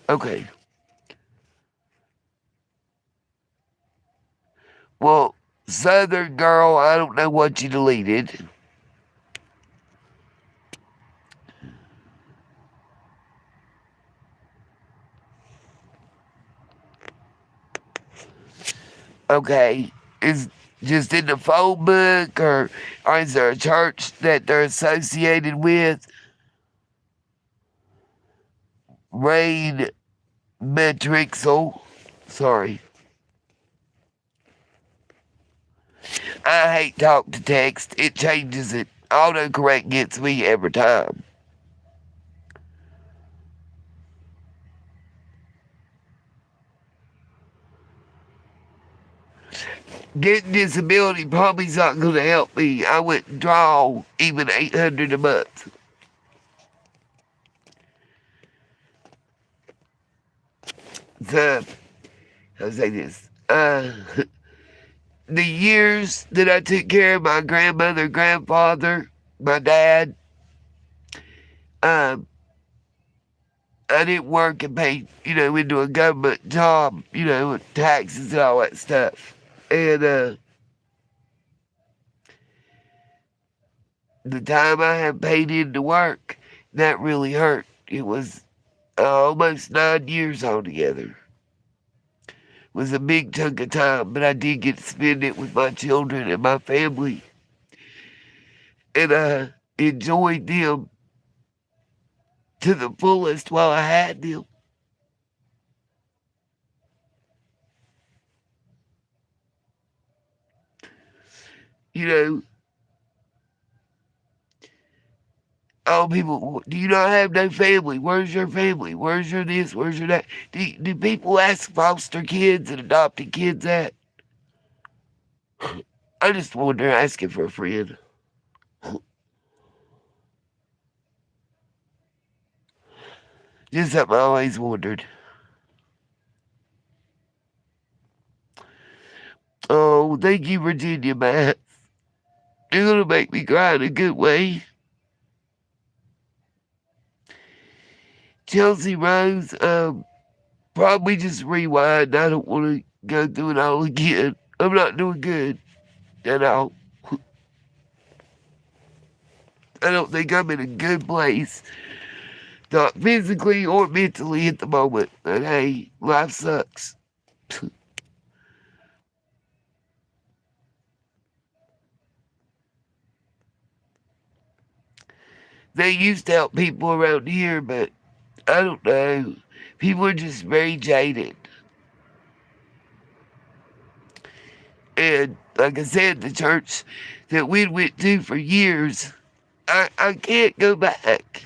Okay. Well, Southern Girl, I don't know what you deleted. Okay. Is just in the phone book, or is there a church that they're associated with? Rain Metrixel. Sorry. I hate talk to text. It changes it. Autocorrect gets me every time. Getting disability probably is not going to help me. I wouldn't draw even $800 a month. So, I'll say this. The years that I took care of my grandmother, grandfather, my dad, um, I didn't work and pay, into a government job, with taxes and all that stuff. And the time I had paid into work, that really hurt. It was almost 9 years altogether. It was a big chunk of time, but I did get to spend it with my children and my family. And I enjoyed them to the fullest while I had them. You know, all people, do you not have no family? Where's your family? Where's your this? Where's your that? Do people ask foster kids and adopted kids that? I just wonder asking for a friend. Just something I always wondered. Oh, thank you, Virginia Matt. You're gonna make me cry in a good way. Chelsea Rose, probably just rewind. I don't want to go through it all again. I'm not doing good at all. I don't think I'm in a good place, not physically or mentally at the moment. But hey, life sucks. They used to help people around here, but I don't know. People are just very jaded. And like I said, the church that we went to for years, I can't go back.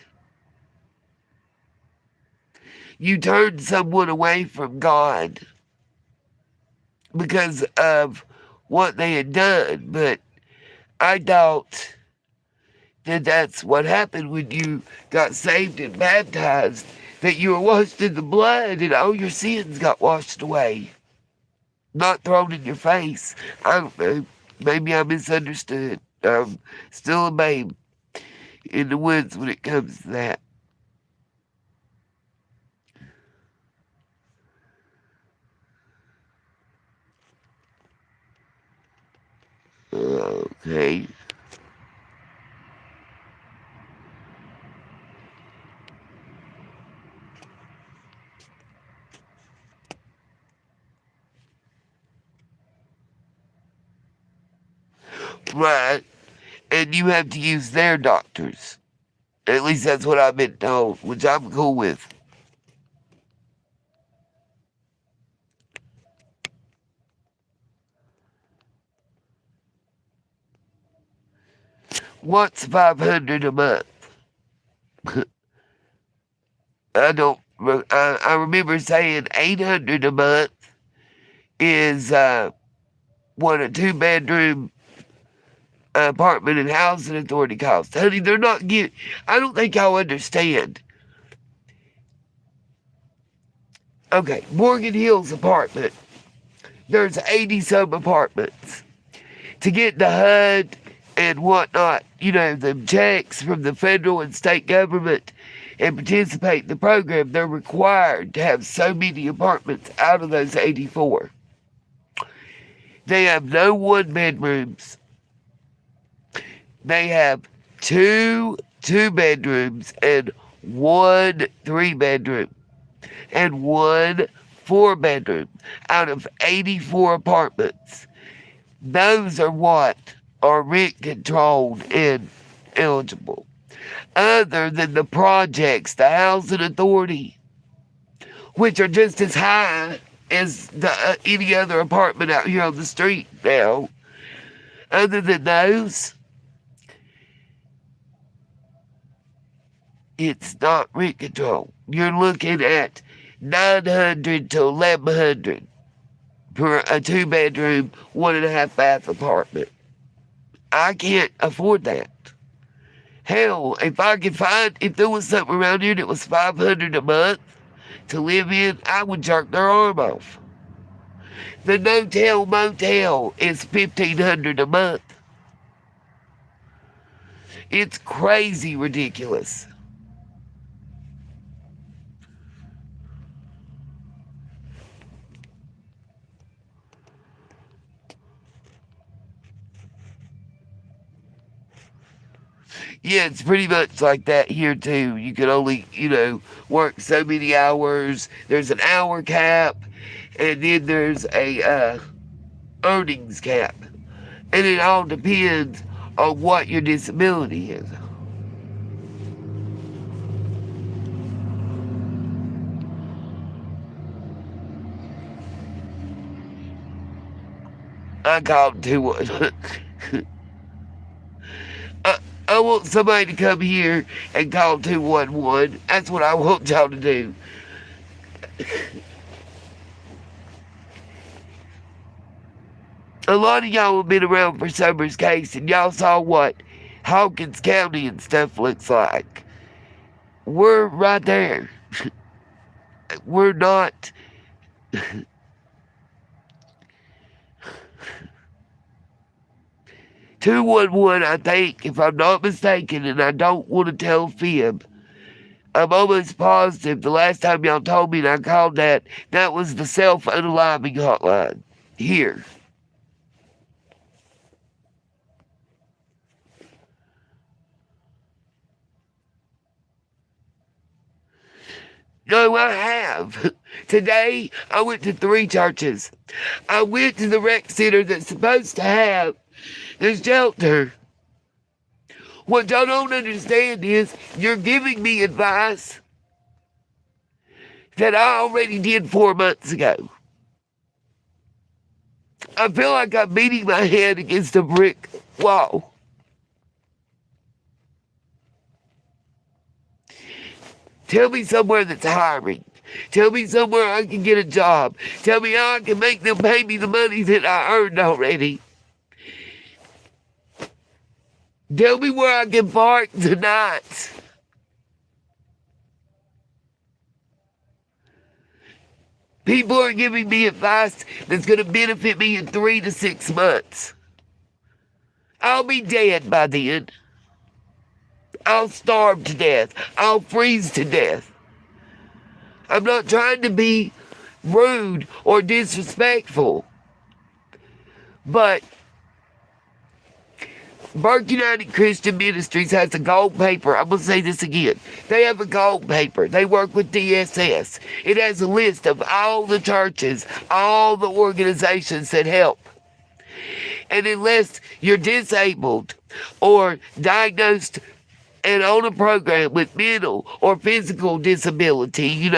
You turn someone away from God because of what they had done, but I thought that that's what happened when you got saved and baptized, that you were washed in the blood and all your sins got washed away, not thrown in your face. I don't know. Maybe I misunderstood. I'm still a babe in the woods when it comes to that. Okay. Right. And you have to use their doctors. At least that's what I've been told, which I'm cool with. What's 500 a month? I don't. I remember saying 800 a month is what a 2-bedroom apartment and housing authority costs. Honey, they're not getting. I don't think y'all understand. Okay, Morgan Hills apartment. There's 80 some apartments. To get the HUD and whatnot, the checks from the federal and state government and participate in the program, they're required to have so many apartments out of those 84. They have no 1-bedrooms. They have 2 2-bedrooms and 1 3-bedroom and 1 4-bedroom out of 84 apartments. Those are what are rent controlled and eligible. Other than the projects, the housing authority, which are just as high as any other apartment out here on the street now. Other than those, it's not rent control. You're looking at $900 to $1,100 for a 2-bedroom, 1.5 bath apartment. I can't afford that. Hell, if there was something around here that was $500 a month to live in, I would jerk their arm off. The no-tell motel is $1,500 a month. It's crazy ridiculous. Yeah, it's pretty much like that here too. You can only, work so many hours. There's an hour cap, and then there's a earnings cap. And it all depends on what your disability is. I called 211. I want somebody to come here and call 211. That's what I want y'all to do. A lot of y'all have been around for Summer's case, and y'all saw what Hawkins County and stuff looks like. We're right there. We're not. 211, I think, if I'm not mistaken, and I don't want to tell fib, I'm almost positive the last time y'all told me and I called that was the self-unaliving hotline here. No, I have. Today, I went to 3 churches. I went to the rec center that's supposed to have the shelter. What y'all don't understand is you're giving me advice that I already did 4 months ago. I feel like I'm beating my head against a brick wall. Tell me somewhere that's hiring. Tell me somewhere I can get a job. Tell me how I can make them pay me the money that I earned already. Tell me where I can park tonight. People are giving me advice that's going to benefit me in 3 to 6 months. I'll be dead by then. I'll starve to death. I'll freeze to death. I'm not trying to be rude or disrespectful, but Burke United Christian Ministries has a gold paper. I'm going to say this again. They have a gold paper. They work with DSS. It has a list of all the churches, all the organizations that help. And unless you're disabled or diagnosed and on a program with mental or physical disability,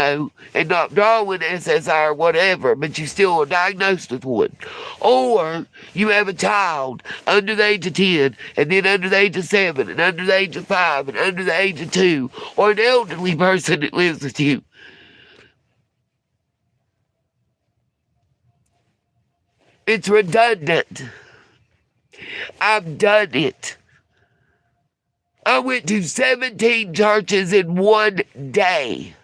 and not drawing SSI or whatever, but you still are diagnosed with one. Or you have a child under the age of 10, and then under the age of 7, and under the age of 5, and under the age of 2, or an elderly person that lives with you. It's redundant. I've done it. I went to 17 churches in one day.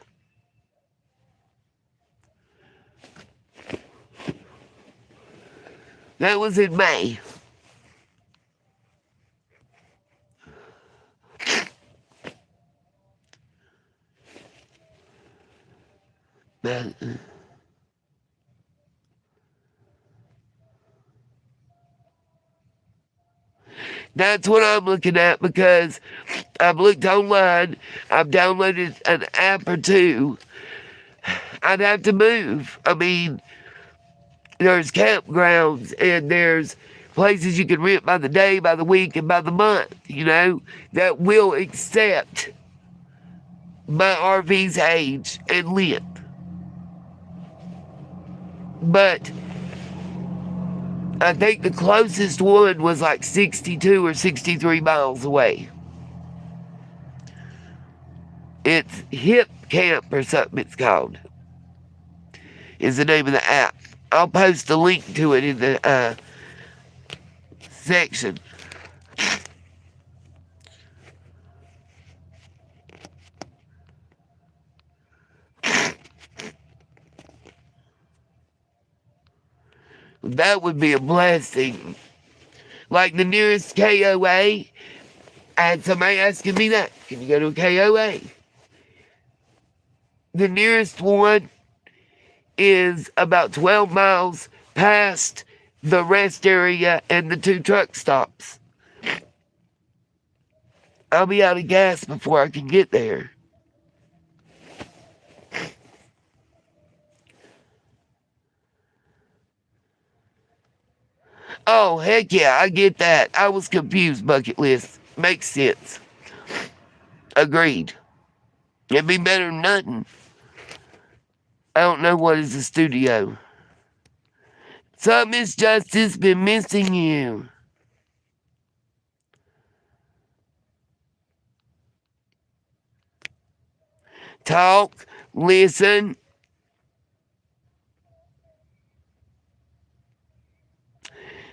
That was in May. That's what I'm looking at, because I've looked online. I've downloaded an app or two. I'd have to move. I mean, there's campgrounds and there's places you can rent by the day, by the week, and by the month, that will accept my RV's age and length. But I think the closest one was like 62 or 63 miles away. It's Hip Camp or something it's called, is the name of the app. I'll post a link to it in the section. That would be a blessing. Like the nearest KOA, I had somebody asking me that. Can you go to a KOA? The nearest one is about 12 miles past the rest area and the 2 truck stops. I'll be out of gas before I can get there. Oh, heck yeah, I get that. I was confused, bucket list. Makes sense. Agreed. It'd be better than nothing. I don't know what is a studio. So, Miss Justice, been missing you. Talk, listen.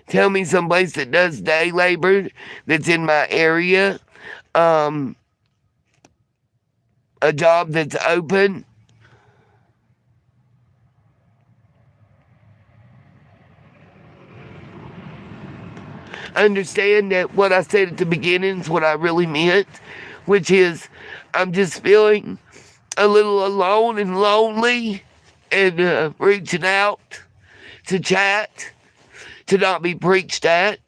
Tell me someplace that does day labor that's in my area. A job that's open. Understand that what I said at the beginning is what I really meant, which is I'm just feeling a little alone and lonely, and reaching out to chat, to not be preached at.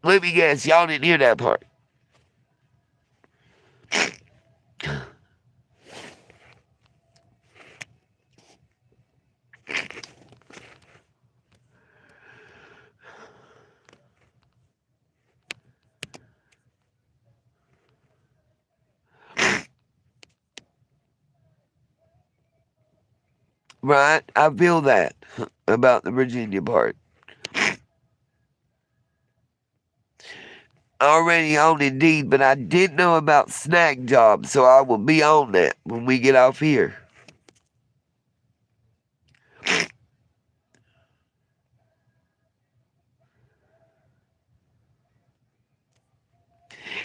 Let me guess, y'all didn't hear that part. Right? I feel that about the Virginia part. Already on Indeed, but I did know about snack jobs, so I will be on that when we get off here.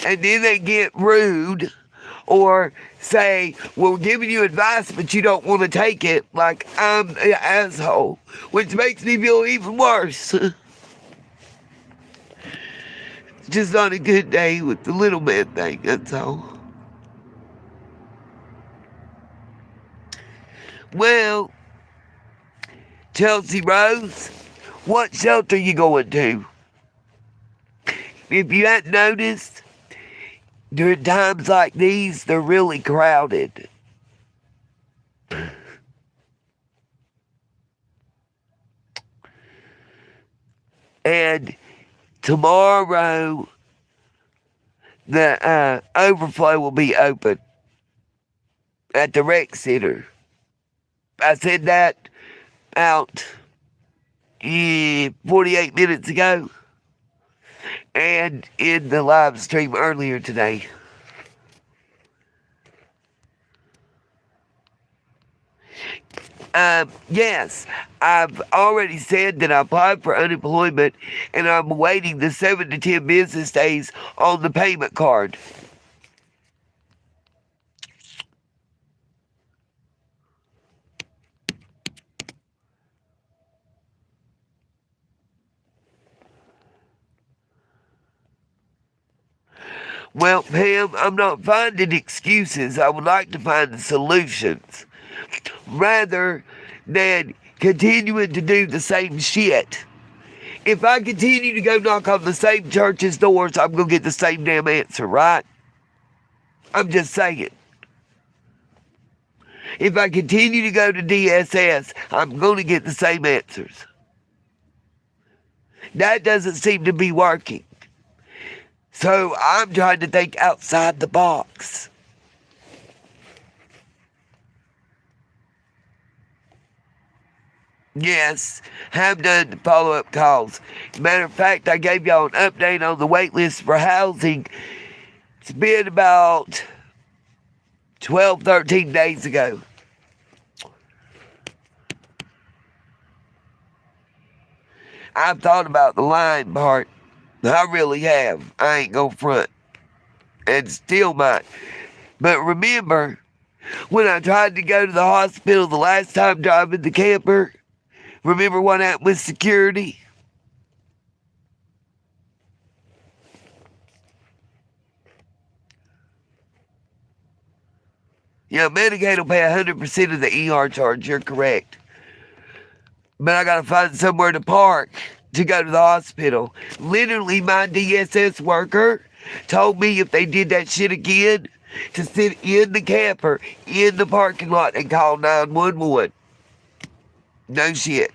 And then they get rude or say, well, we're giving you advice, but you don't want to take it, like I'm an asshole, which makes me feel even worse. Just not a good day with the little man thing, that's all. Well, Chelsea Rose, what shelter you going to? If you hadn't noticed, during times like these, they're really crowded. And tomorrow, the overflow will be open at the rec center. I said that about 48 minutes ago and in the live stream earlier today. Yes, I've already said that I applied for unemployment and I'm waiting the 7 to 10 business days on the payment card. Well, Pam, I'm not finding excuses. I would like to find solutions rather than continuing to do the same shit. If I continue to go knock on the same church's doors, I'm going to get the same damn answer, right? I'm just saying. If I continue to go to DSS, I'm going to get the same answers. That doesn't seem to be working. So I'm trying to think outside the box. Yes, have done follow-up calls. Matter of fact, I gave y'all an update on the wait list for housing. It's been about 12, 13 days ago. I've thought about the line part. I really have. I ain't gonna front. And still might. But remember, when I tried to go to the hospital the last time driving the camper, remember what happened with security? Yeah, Medicaid will pay 100% of the ER charge. You're correct. But I gotta find somewhere to park to go to the hospital. Literally, my DSS worker told me if they did that shit again, to sit in the camper, in the parking lot, and call 911. No shit.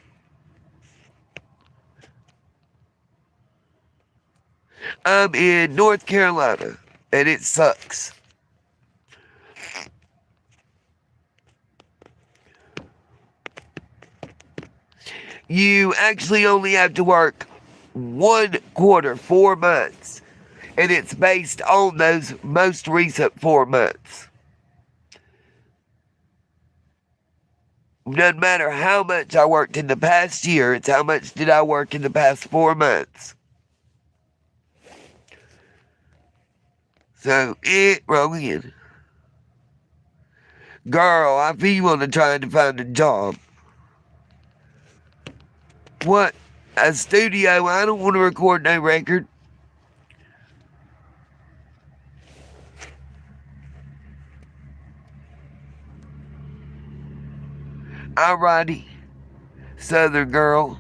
I'm in North Carolina, and it sucks. You actually only have to work 1 quarter, 4 months, and it's based on those most recent 4 months. Doesn't matter how much I worked in the past year, it's how much did I work in the past 4 months. So it wrong again. Girl, I feel you want to try to find a job. What? A studio? I don't want to record no record. Alrighty, Southern girl.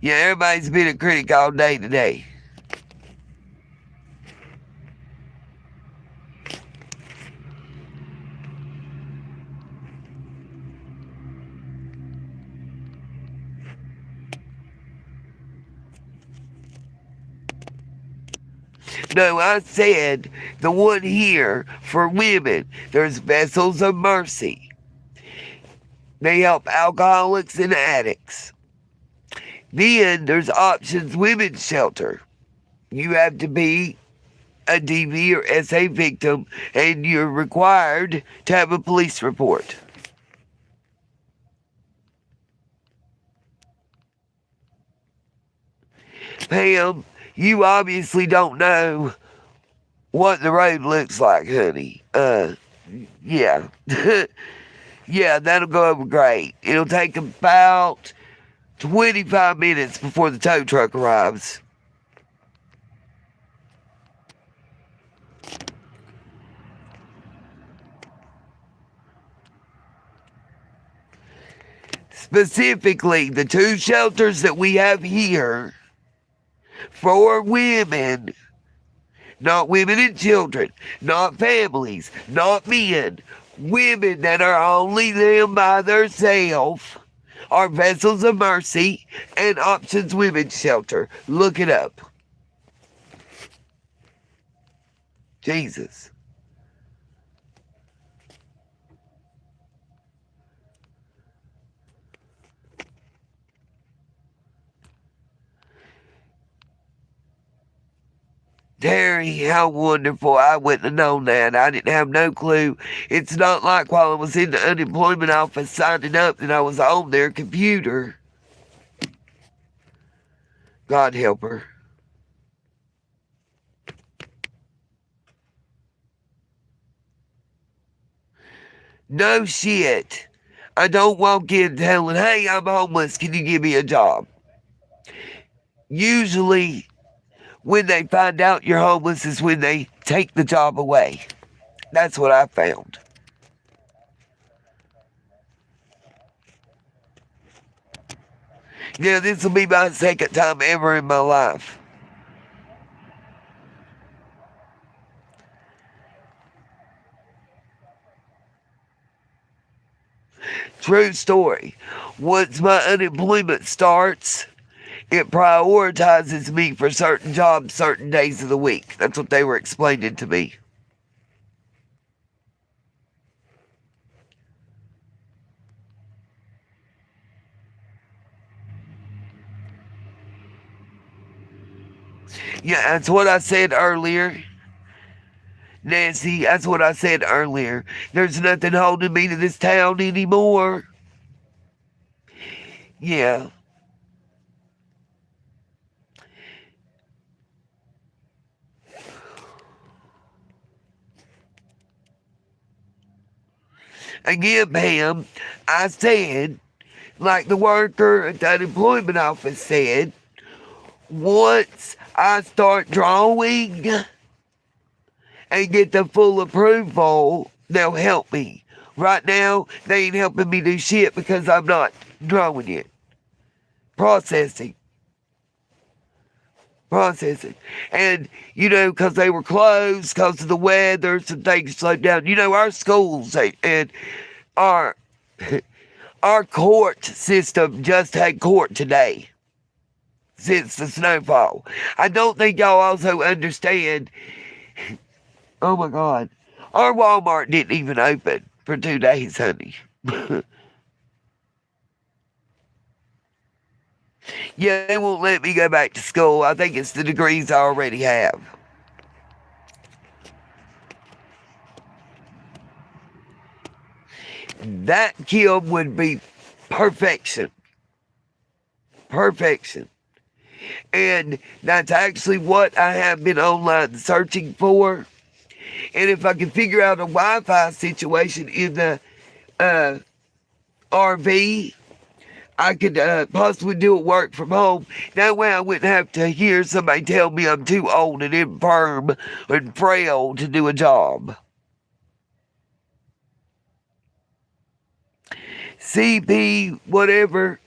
Yeah, everybody's been a critic all day today. No, I said the one here for women. There's Vessels of Mercy. They help alcoholics and addicts. Then there's Options Women's Shelter. You have to be a DV or SA victim, and you're required to have a police report. Pam, you obviously don't know what the road looks like, honey. Yeah. Yeah, that'll go over great. It'll take about 25 minutes before the tow truck arrives. Specifically, the 2 shelters that we have here for women, not women and children, not families, not men, women that are only them by themselves, are Vessels of Mercy and Options Women's Shelter. Look it up. Jesus. Terry, how wonderful. I wouldn't have known that. I didn't have no clue. It's not like while I was in the unemployment office signing up that I was on their computer. God help her. No shit. I don't walk in telling, hey, I'm homeless. Can you give me a job? Usually, when they find out you're homeless is when they take the job away. That's what I found. Yeah, this will be my second time ever in my life. True story. Once my unemployment starts, it prioritizes me for certain jobs, certain days of the week. That's what they were explaining to me. Yeah, that's what I said earlier. Nancy, that's what I said earlier. There's nothing holding me to this town anymore. Yeah. Again, Pam, I said, like the worker at the unemployment office said, once I start drawing and get the full approval, they'll help me. Right now, they ain't helping me do shit because I'm not drawing it. Processing. And, because they were closed because of the weather, some things slowed down. Our schools and our our court system just had court today since the snowfall. I don't think y'all also understand. Oh my God. Our Walmart didn't even open for 2 days, honey. Yeah, they won't let me go back to school. I think it's the degrees I already have. That, Kim, would be perfection. Perfection. And that's actually what I have been online searching for. And if I can figure out a Wi-Fi situation in the RV, I could possibly do it work from home. That way I wouldn't have to hear somebody tell me I'm too old and infirm and frail to do a job. CP, whatever.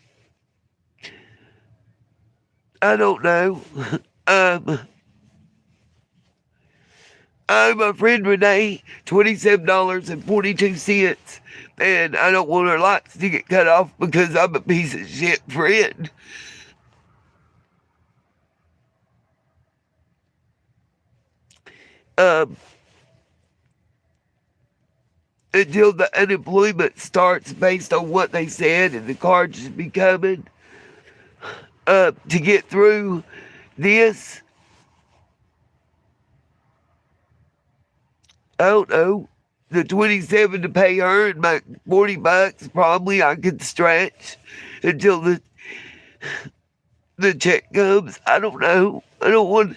I don't know. I'm my friend Renee, $27.42. And I don't want her lights to get cut off because I'm a piece of shit friend. Until the unemployment starts based on what they said and the cards should be coming to get through this. I don't know. The 27 to pay her and my $40 probably I could stretch until the check comes. I don't know. I don't want.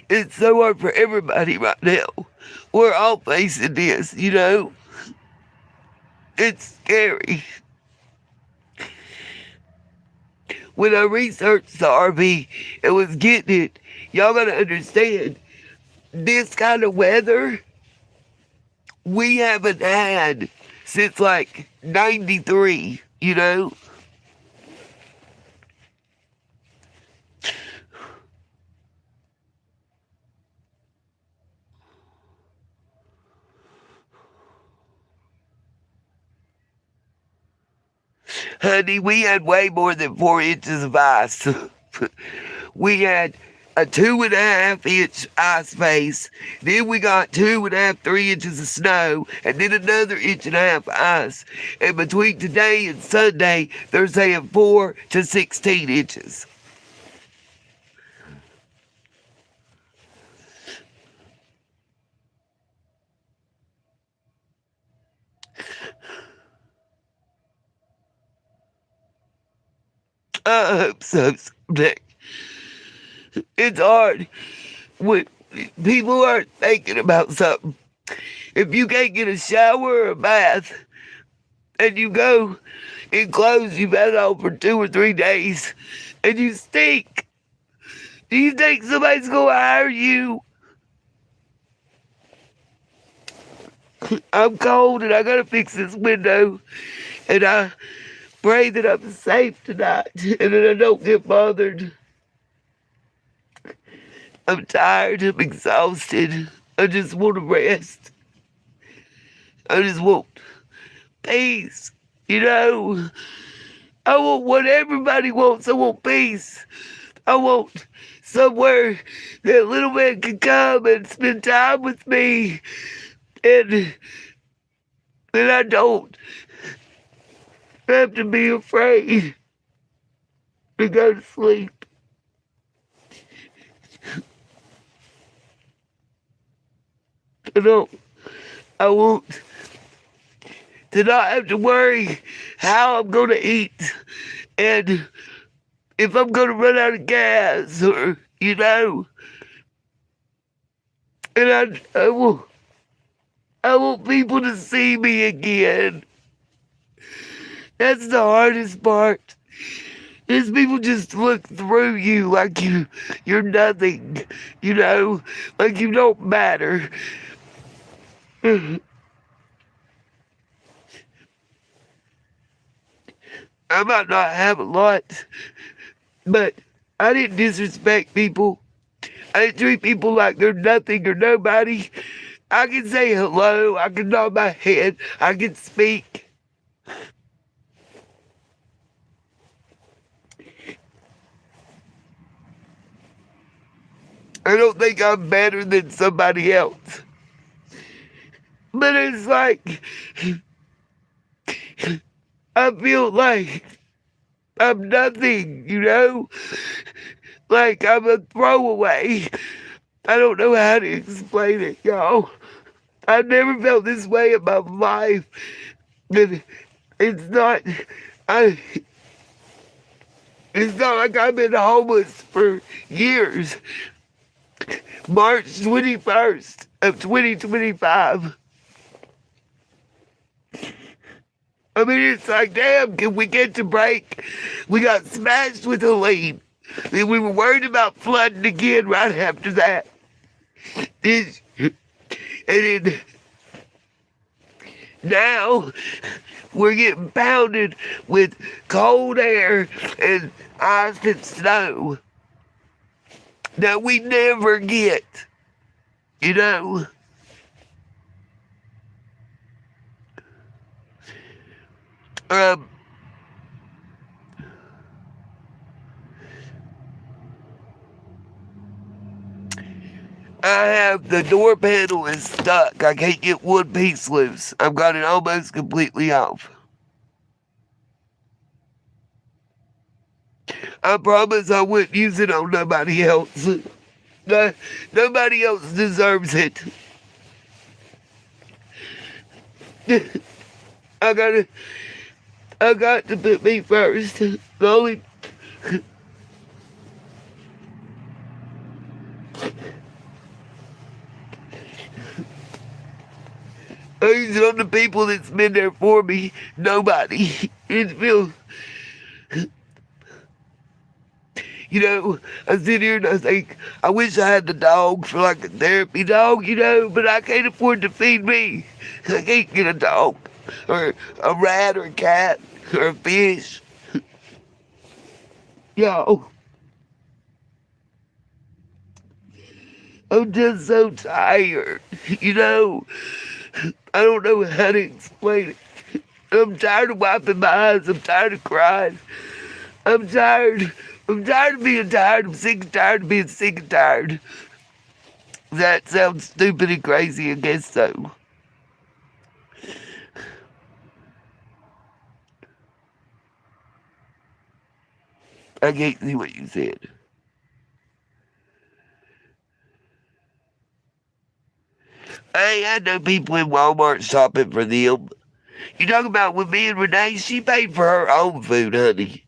It's so hard for everybody right now. We're all facing this, It's scary. When I researched the RV, it was getting it Y'all gotta understand, this kind of weather we haven't had since like 93, you know? Honey, we had way more than 4 inches of ice. We had a 2.5 inch ice face. Then we got 2.5, 3 inches of snow, and then another 1.5 inch ice. And between today and Sunday, they're saying 4 to 16 inches. I hope so someday. It's hard when people aren't thinking about something. If you can't get a shower or a bath, and you go in clothes you've had on for 2 or 3 days, and you stink, do you think somebody's gonna hire you? I'm cold and I gotta fix this window, and I pray that I'm safe tonight and that I don't get bothered. I'm tired, I'm exhausted. I just want to rest. I just want peace, you know? I want what everybody wants. I want peace. I want somewhere that little man can come and spend time with me, and that I don't have to be afraid to go to sleep. I want to not have to worry how I'm going to eat and if I'm going to run out of gas, or, you know. And I want people to see me again. That's the hardest part. Is people just look through you like you're nothing, you know, like you don't matter. I might not have a lot, but I didn't disrespect people. I didn't treat people like they're nothing or nobody. I can say hello, I can nod my head, I can speak. I don't think I'm better than somebody else. But it's like, I feel like I'm nothing, you know? Like I'm a throwaway. I don't know how to explain it, y'all. I've never felt this way in my life. And it's not, I, it's not like I've been homeless for years. March 21st of 2025. I mean, it's like, damn, can we get to break? We got smashed with a lead. And we were worried about flooding again right after that. And then now we're getting pounded with cold air and ice and snow that we never get, you know? I have the door panel is stuck. I can't get one piece loose. I've got it almost completely off. I promise I wouldn't use it on nobody else. Nobody else deserves it. I got to put me first. The only I use it on the people that's been there for me. Nobody. It feels, You know, I sit here and I think, I wish I had the dog for like a therapy dog, but I can't afford to feed me. I can't get a dog or a rat or a cat or a fish. Yo, I'm just so tired. You know, I don't know how to explain it. I'm tired of wiping my eyes. I'm tired of crying. I'm tired. I'm tired of being tired. I'm sick and tired of being sick and tired. That sounds stupid and crazy, I guess so. I can't see what you said. I know people in Walmart shopping for them. You talking about with me and Renee? She paid for her own food, honey.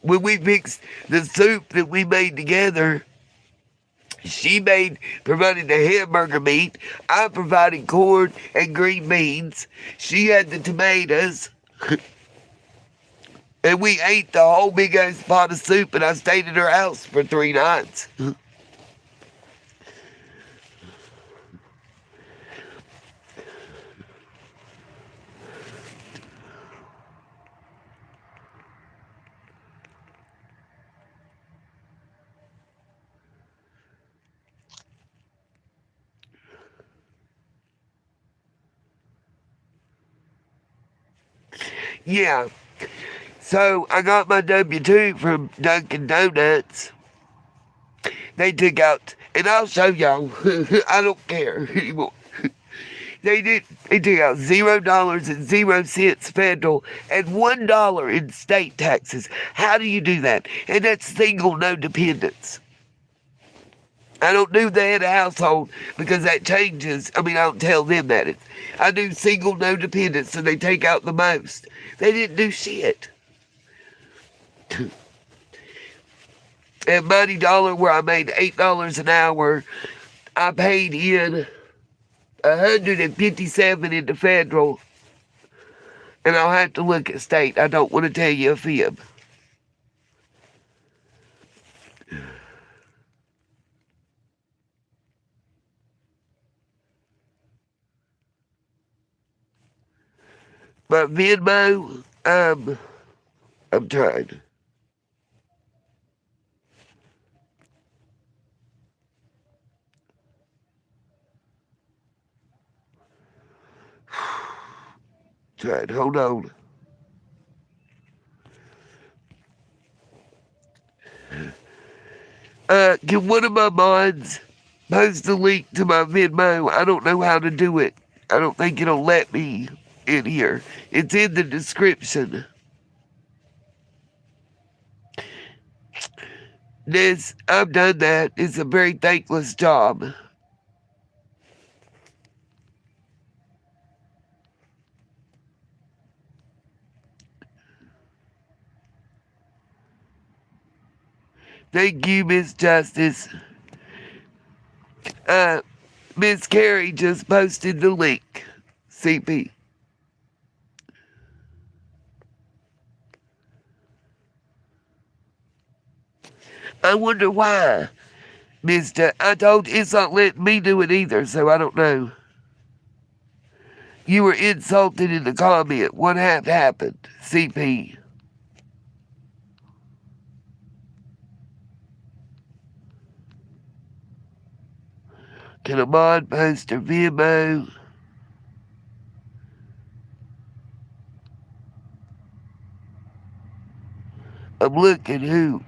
When we fixed the soup that we made together, she provided the hamburger meat. I provided corn and green beans. She had the tomatoes. And we ate the whole big ass pot of soup, and I stayed at her house for 3 nights. Yeah. So I got my W-2 from Dunkin' Donuts. They took out, and I'll show y'all. I don't care anymore. They took out $0.00 federal and $1 in state taxes. How do you do that? And that's single, no dependents. I don't do the head of household because that changes. I mean, I don't tell them that. I do single, no dependents, so they take out the most. They didn't do shit. At Mighty Dollar, where I made $8 an hour, I paid in 157 in the federal, and I'll have to look at state. I don't want to tell you a fib. But Venmo, I'm trying. Trying, hold on. Can one of my mods post a link to my Venmo? I don't know how to do it. I don't think it'll let me in here. It's in the description. I've done that. It's a very thankless job. Thank you, Miss Justice. Miss Carrie just posted the link. CP. I wonder why, Mister. I told you it's not letting me do it either, so I don't know. You were insulted in the comment. What had happened? CP. Can a mod post her Venmo? I'm looking who.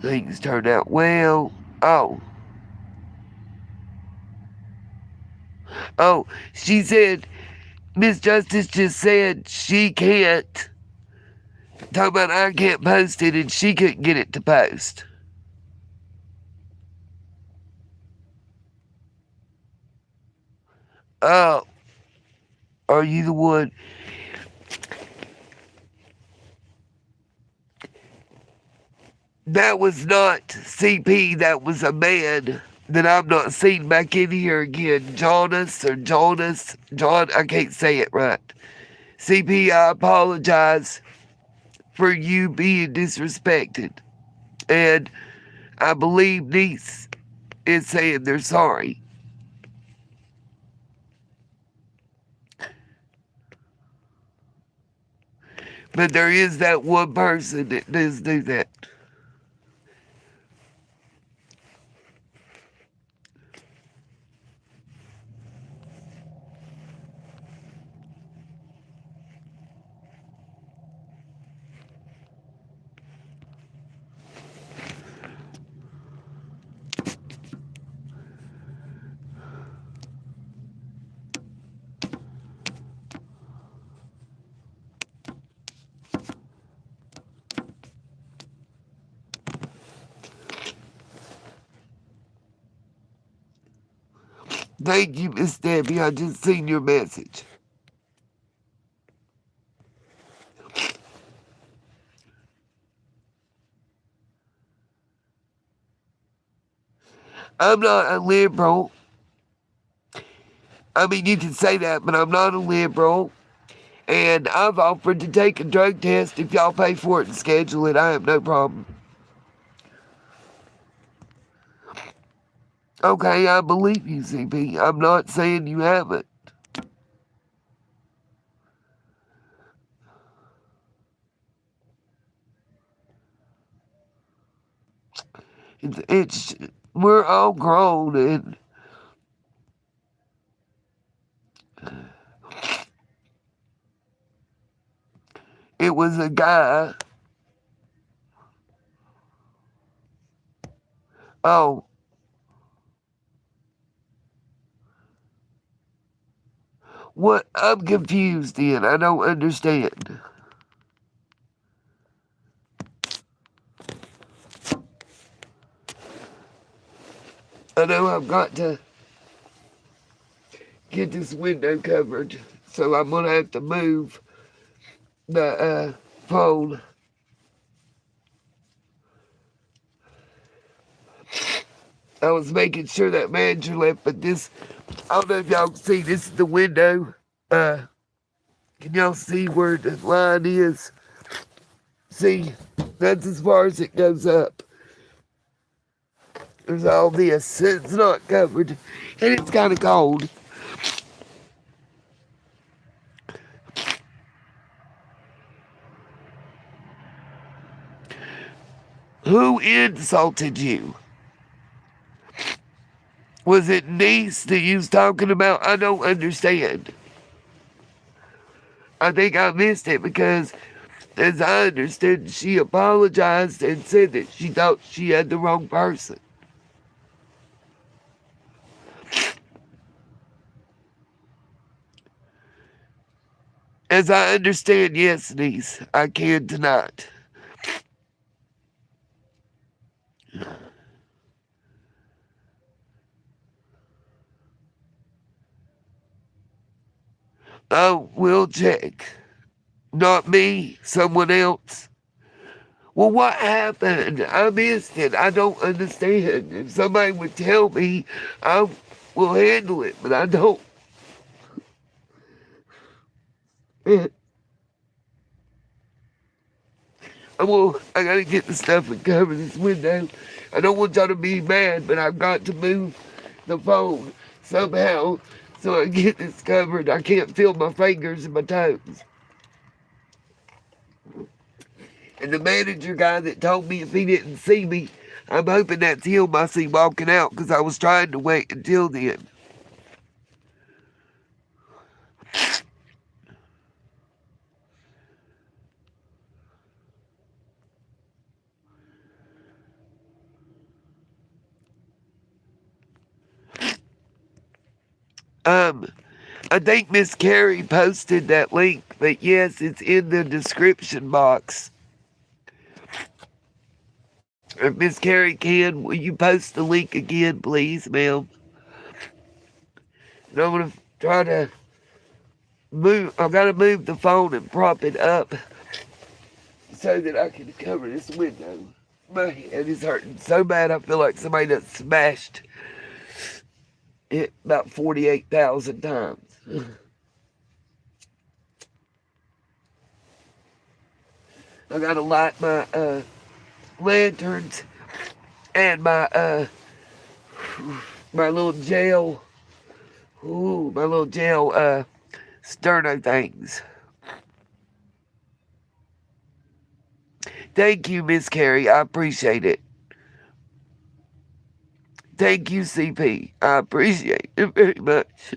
Things turned out well. Oh. Oh, she said, Miss Justice just said she can't. Talking about I can't post it and she couldn't get it to post. Oh, are you the one? That was not CP, that was a man. that I'm not seen back in here again. John, I can't say it right. CP, I apologize for you being disrespected. And I believe niece is saying they're sorry. But there is that one person that does do that. Thank you, Miss Debbie. I just seen your message. I'm not a liberal. I mean, you can say that, but I'm not a liberal. And I've offered to take a drug test if y'all pay for it and schedule it. I have no problem. Okay, I believe you, CP. I'm not saying you haven't. It's we're all grown, and it was a guy. Oh, what? I'm confused then. I don't understand. I know I've got to get this window covered, so I'm going to have to move the phone. I was making sure that manager left, but this, I don't know if y'all can see, this is the window. Can y'all see where the line is? See, that's as far as it goes up. There's all this. It's not covered, and it's kind of cold. Who insulted you? Was it niece that you was talking about? I don't understand. I think I missed it because, as I understood, she apologized and said that she thought she had the wrong person. As I understand, yes, niece, I can tonight. Oh, we'll check. Not me, someone else. Well, what happened? I missed it. I don't understand. If somebody would tell me, I will handle it, but I don't. I gotta get the stuff and cover this window. I don't want y'all to be mad, but I've got to move the phone somehow so I get this covered. I can't feel my fingers and my toes. And the manager guy that told me if he didn't see me, I'm hoping that's him I see walking out because I was trying to wait until then. I think Miss Carrie posted that link, but yes, it's in the description box. If Miss Carrie can, will you post the link again, please, ma'am? And I'm gonna try to move. I gotta move the phone and prop it up so that I can cover this window. My head is hurting so bad I feel like somebody done smashed it about 48,000 times. I gotta light my lanterns and my little gel, my little gel sterno things. Thank you, Miss Carrie. I appreciate it. Thank you, CP. I appreciate it very much.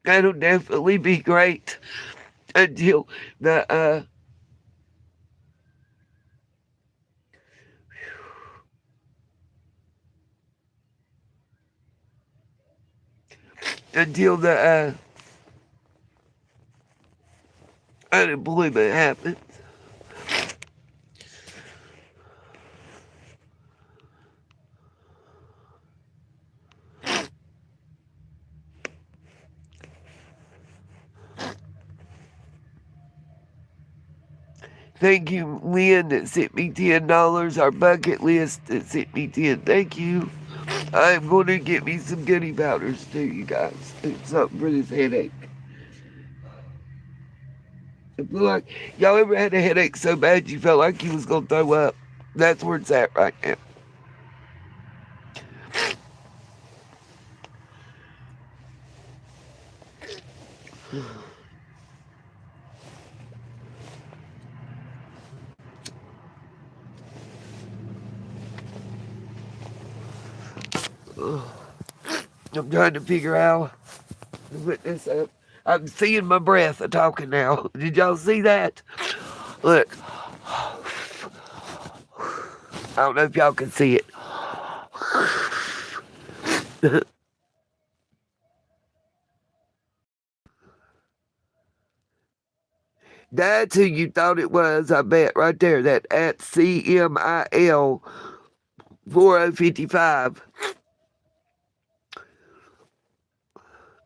That'll definitely be great until the until the unemployment happens. Thank you, Lynn, that sent me $10. Our bucket list that sent me 10. Thank you. I'm going to get me some goodie powders too, you guys. It's something for this headache. I feel like y'all ever had a headache so bad you felt like you was going to throw up? That's where it's at right now. I'm trying to figure out to put this up. I'm seeing my breath talking now. Did y'all see that? Look. I don't know if y'all can see it. That's who you thought it was, I bet, right there. That at CMIL 4055.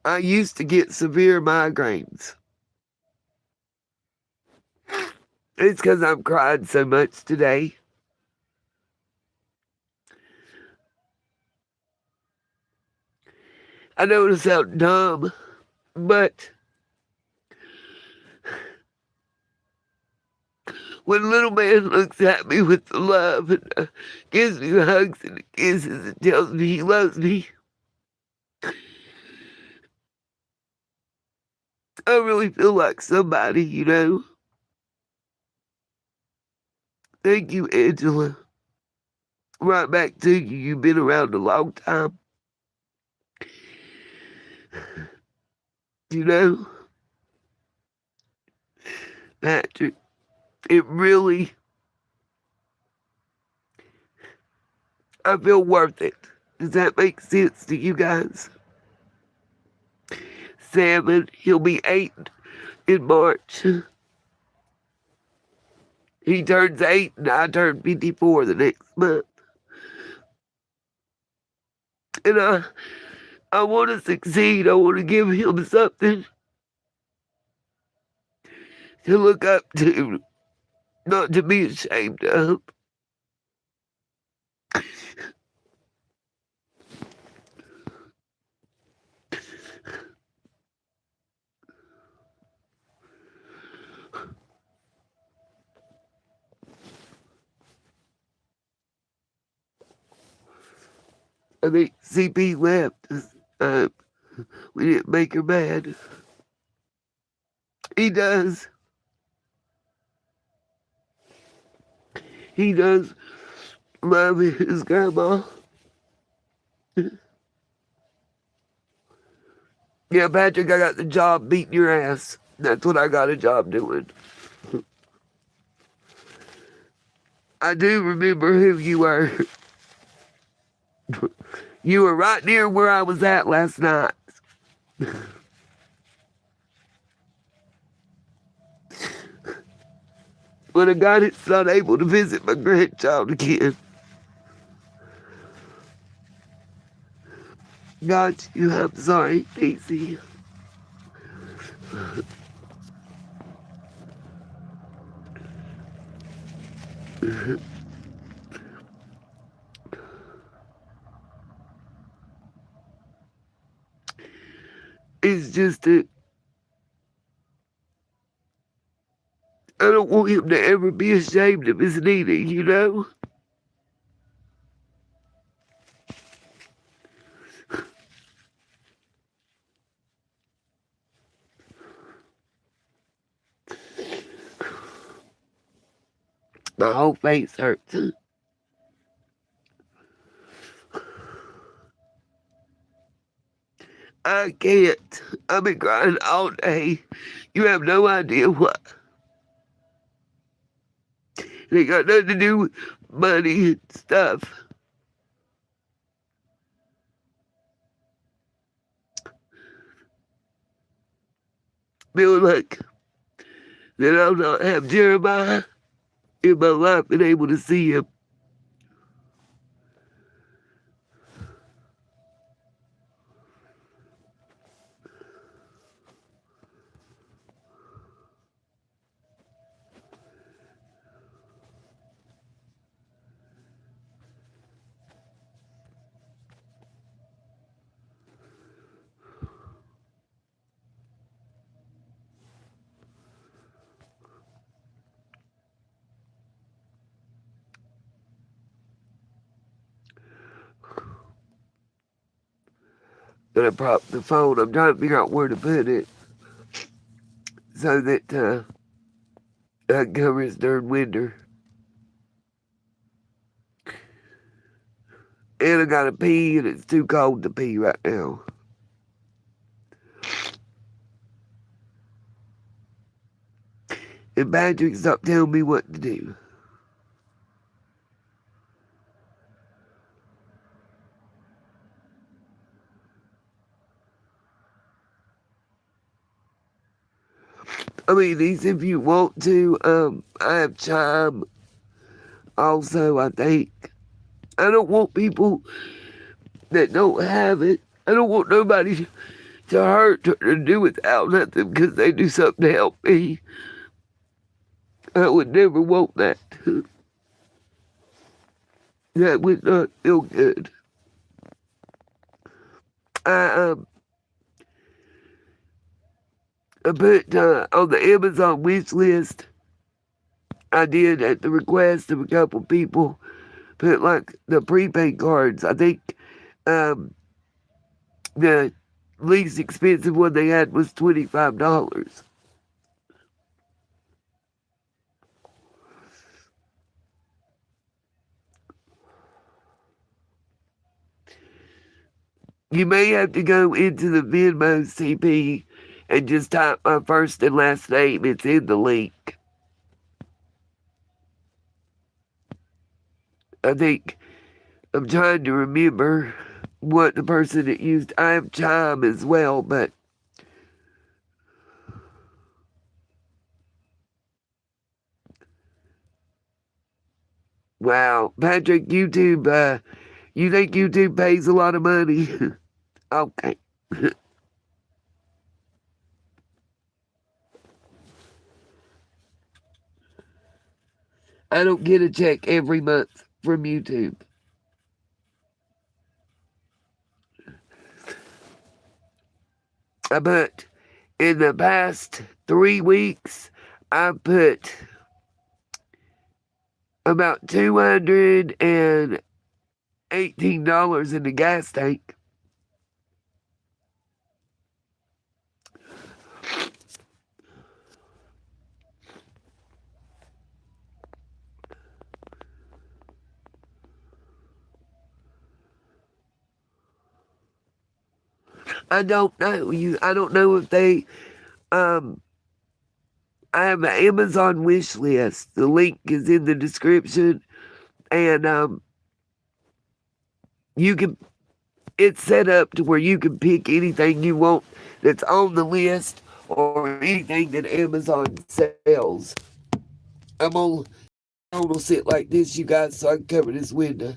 I used to get severe migraines. It's because I'm crying so much today. I know it sounds dumb, but when little man looks at me with the love and gives me hugs and kisses and tells me he loves me, I really feel like somebody, you know. Thank you, Angela. Right back to you. You've been around a long time. You know, Patrick, it really, I feel worth it. Does that make sense to you guys? 7, he'll be 8 in March. He turns 8 and I turn 54 the next month. And I want to succeed. I want to give him something to look up to, not to be ashamed of. I think CP left. We didn't make her mad. He does. He does love his grandma. Yeah, Patrick, I got the job beating your ass. That's what I got a job doing. I do remember who you were. You were right near where I was at last night. When a guy that's not able to visit my grandchild again. Got you. I'm sorry, Casey. is just that I don't want him to ever be ashamed of his kneading, you know? My whole face hurts. I can't. I've been crying all day. You have no idea what. It ain't got nothing to do with money and stuff. Feeling like that I'll not have Jeremiah in my life and able to see him. Then I propped the phone. I'm trying to figure out where to put it so that I can cover his darn window. And I gotta pee, and it's too cold to pee right now. And Patrick stopped telling me what to do. I mean, he said if you want to, I have chime also, I think. I don't want people that don't have it. I don't want nobody to hurt or to do without nothing because they do something to help me. I would never want that. That would not feel good. I put on the Amazon wish list, I did at the request of a couple people, put like the prepaid cards. I think the least expensive one they had was $25. You may have to go into the Venmo CP and just type my first and last name. It's in the link. I think I'm trying to remember what the person that used. I have Chime as well, but wow, Patrick, YouTube. You think YouTube pays a lot of money? Okay. I don't get a check every month from YouTube. But in the past 3 weeks, I put about $218 in the gas tank. I don't know. I don't know if they I have an Amazon wish list. The link is in the description. And you can it's set up to where you can pick anything you want that's on the list or anything that Amazon sells. I'm gonna sit like this, you guys, so I can cover this window.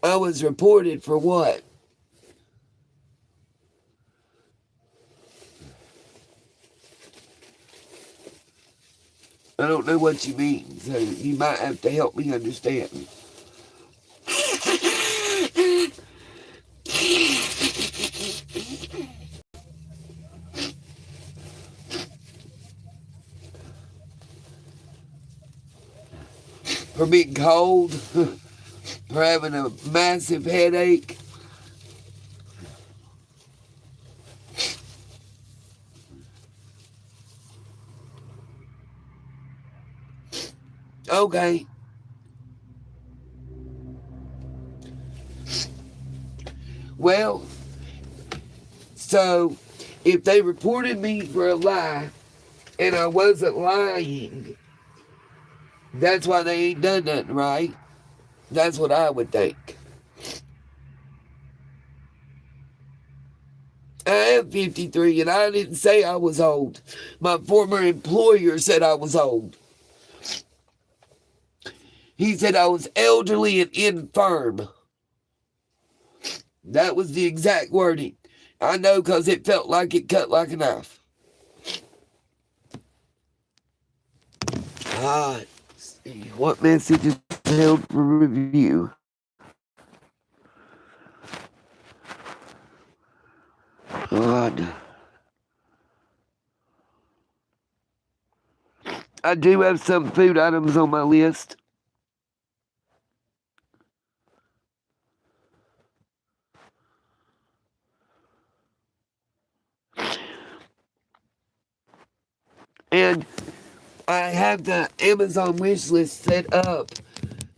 I was reported for what? I don't know what you mean, so you might have to help me understand. for being cold, for having a massive headache. Okay. Well, so if they reported me for a lie and I wasn't lying, that's why they ain't done nothing, right? That's what I would think. I am 53 and I didn't say I was old. My former employer said I was old. He said I was elderly and infirm. That was the exact wording. I know because it felt like it cut like a knife. Let's see. What message is held for review? God. I do have some food items on my list. And I have the Amazon wish list set up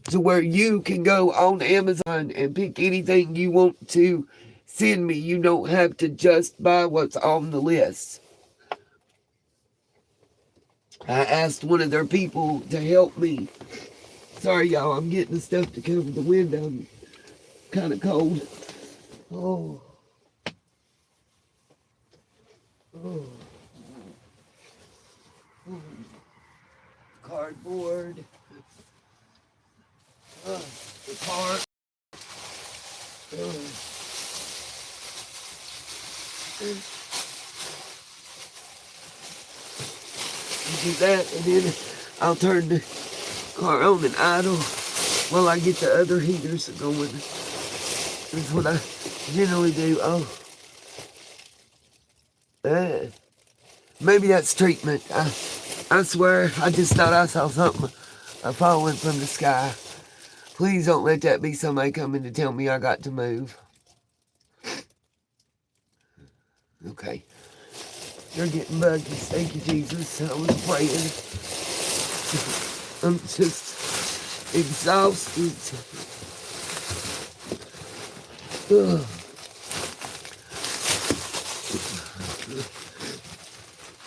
to where you can go on Amazon and pick anything you want to send me. You don't have to just buy what's on the list. I asked one of their people to help me. Sorry, y'all, I'm getting the stuff to cover the window. I'm kind of cold. Oh. Oh. Oh. Cardboard. The park. Do that, and then I'll turn the car on and idle while I get the other heaters going. That's what I generally do. Maybe that's treatment. I swear, I just thought I saw something falling from the sky. Please don't let that be somebody coming to tell me I got to move. Okay. You're getting buggies. Thank you, Jesus. I was praying. I'm just exhausted. Ugh.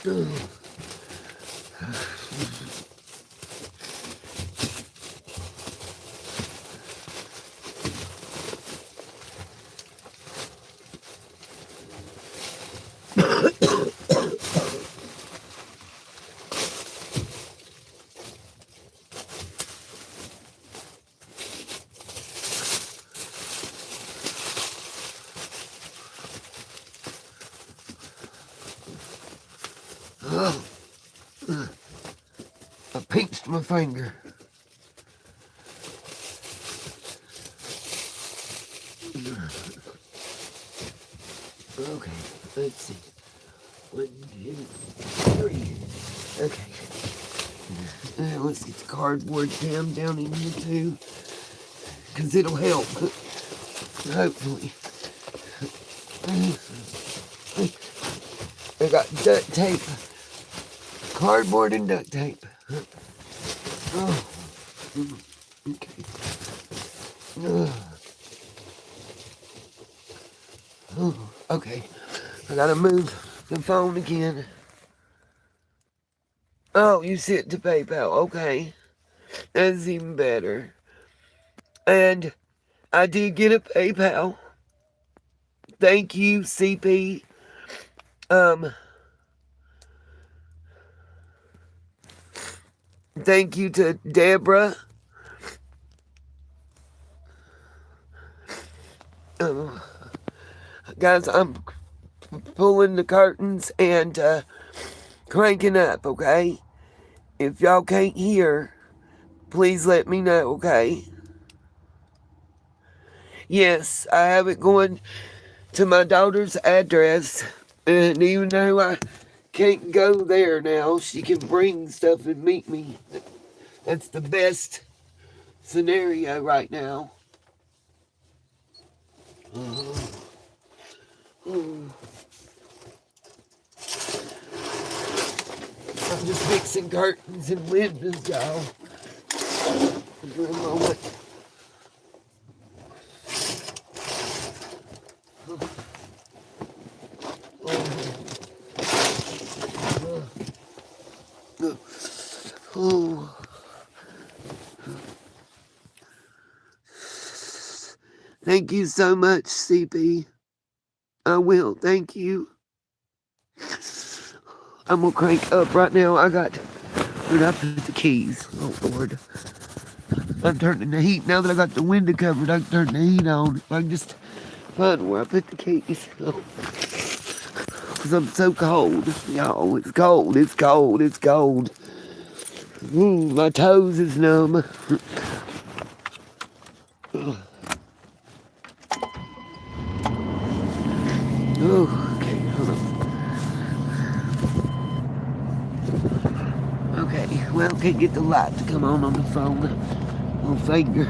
Ugh. I pinched my finger. Okay, let's see. 1, 2, 3. Okay. Let's get the cardboard down in here too. Because it'll help. Hopefully. I got duct tape. Cardboard and duct tape. Oh. Okay. Oh, okay. I gotta move the phone again. Oh, you sent to PayPal. Okay. That's even better. And I did get a PayPal. Thank you, CP. Thank you to Deborah. Guys, I'm pulling the curtains and cranking up, okay? If y'all can't hear, please let me know, okay? Yes, I have it going to my daughter's address, and even though I can't go there now, she can bring stuff and meet me. That's the best scenario right now. I'm just fixing curtains and windows, y'all. For a moment. Oh. Thank you so much, CP. I will. Thank you. I'm going to crank up right now. I got... Where did I put the keys? Oh, Lord. I'm turning the heat. Now that I got the window covered, I can turn the heat on. If I can just find where I put the keys. Because I'm so cold. Y'all, it's cold. It's cold. It's cold. My toes is numb. Oh, okay, hold on. Okay, well, can't get the light to come on the phone. Little finger.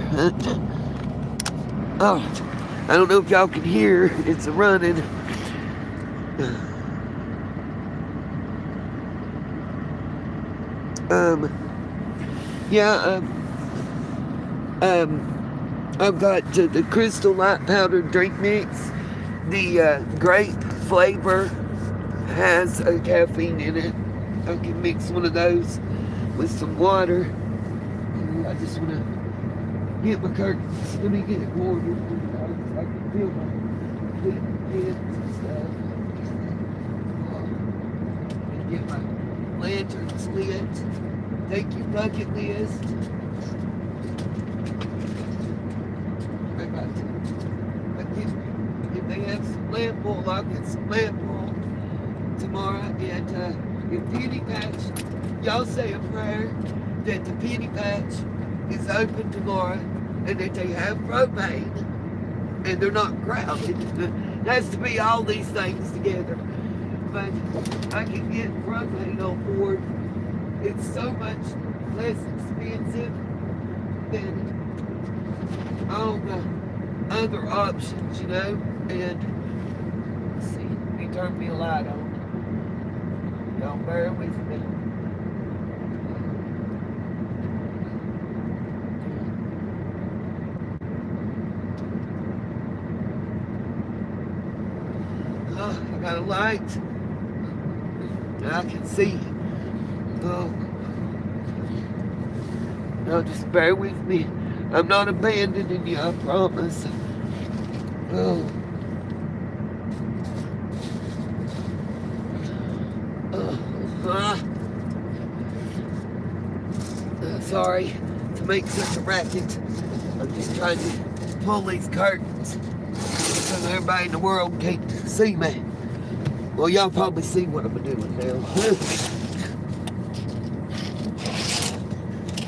Oh, I don't know if y'all can hear. It's a running. Yeah, I've got the Crystal Light Powdered Drink Mix. The grape flavor has a caffeine in it. I can mix one of those with some water. I just want to get my curtains. Let me get it warmer. I can feel my feet and stuff. And get my lanterns lit. Thank you, bucket list. If they have some lamp oil, I'll get some lamp oil tomorrow at Penny Patch. Y'all say a prayer that the Penny Patch is open tomorrow and that they have propane and they're not crowded. It has to be all these things together. But I can get propane on board. It's so much less expensive than all the other options, you know. And let's see, let me turn me a light on. Y'all bear with me. I got a light. I can see. No, just bear with me. I'm not abandoning you, I promise. Sorry to make such a racket. I'm just trying to pull these curtains so everybody in the world can't see me. Well, y'all probably see what I'm doing now.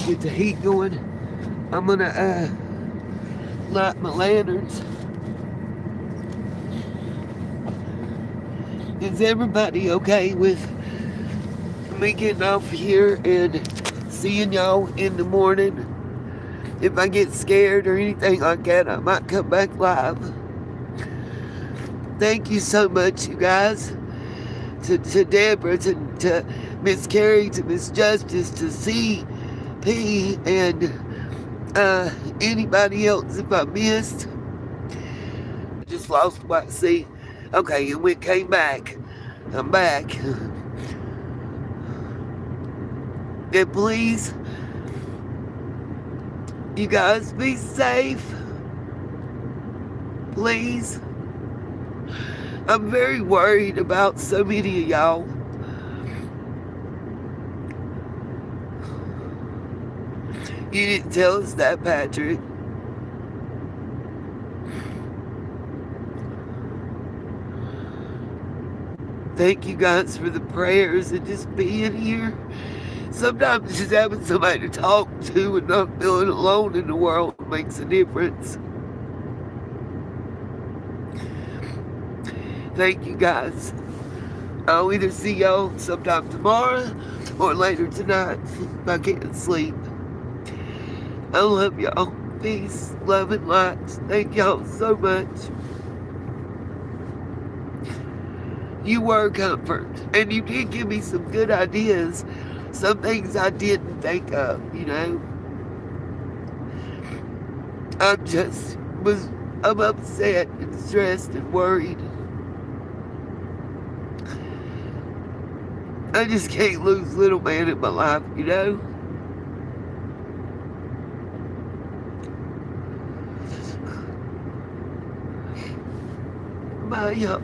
Get the heat going. I'm gonna light my lanterns. Is everybody okay with me getting off here and seeing y'all in the morning? If I get scared or anything like that, I might come back live. Thank you so much, you guys. To Deborah, to Miss Carrie, to Miss Justice, to CP, and anybody else if I missed. I just lost my seat. Okay, and we came back. I'm back. And please, you guys be safe. Please. I'm very worried about so many of y'all. You didn't tell us that, Patrick. Thank you guys for the prayers and just being here. Sometimes just having somebody to talk to and not feeling alone in the world makes a difference. Thank you guys. I'll either see y'all sometime tomorrow or later tonight if I can't sleep. I love y'all. Peace, love, and light. Thank y'all so much. You were comfort, and you did give me some good ideas. Some things I didn't think of, you know. I'm just I'm upset and stressed and worried. I just can't lose little man in my life, you know. Bye, y'all.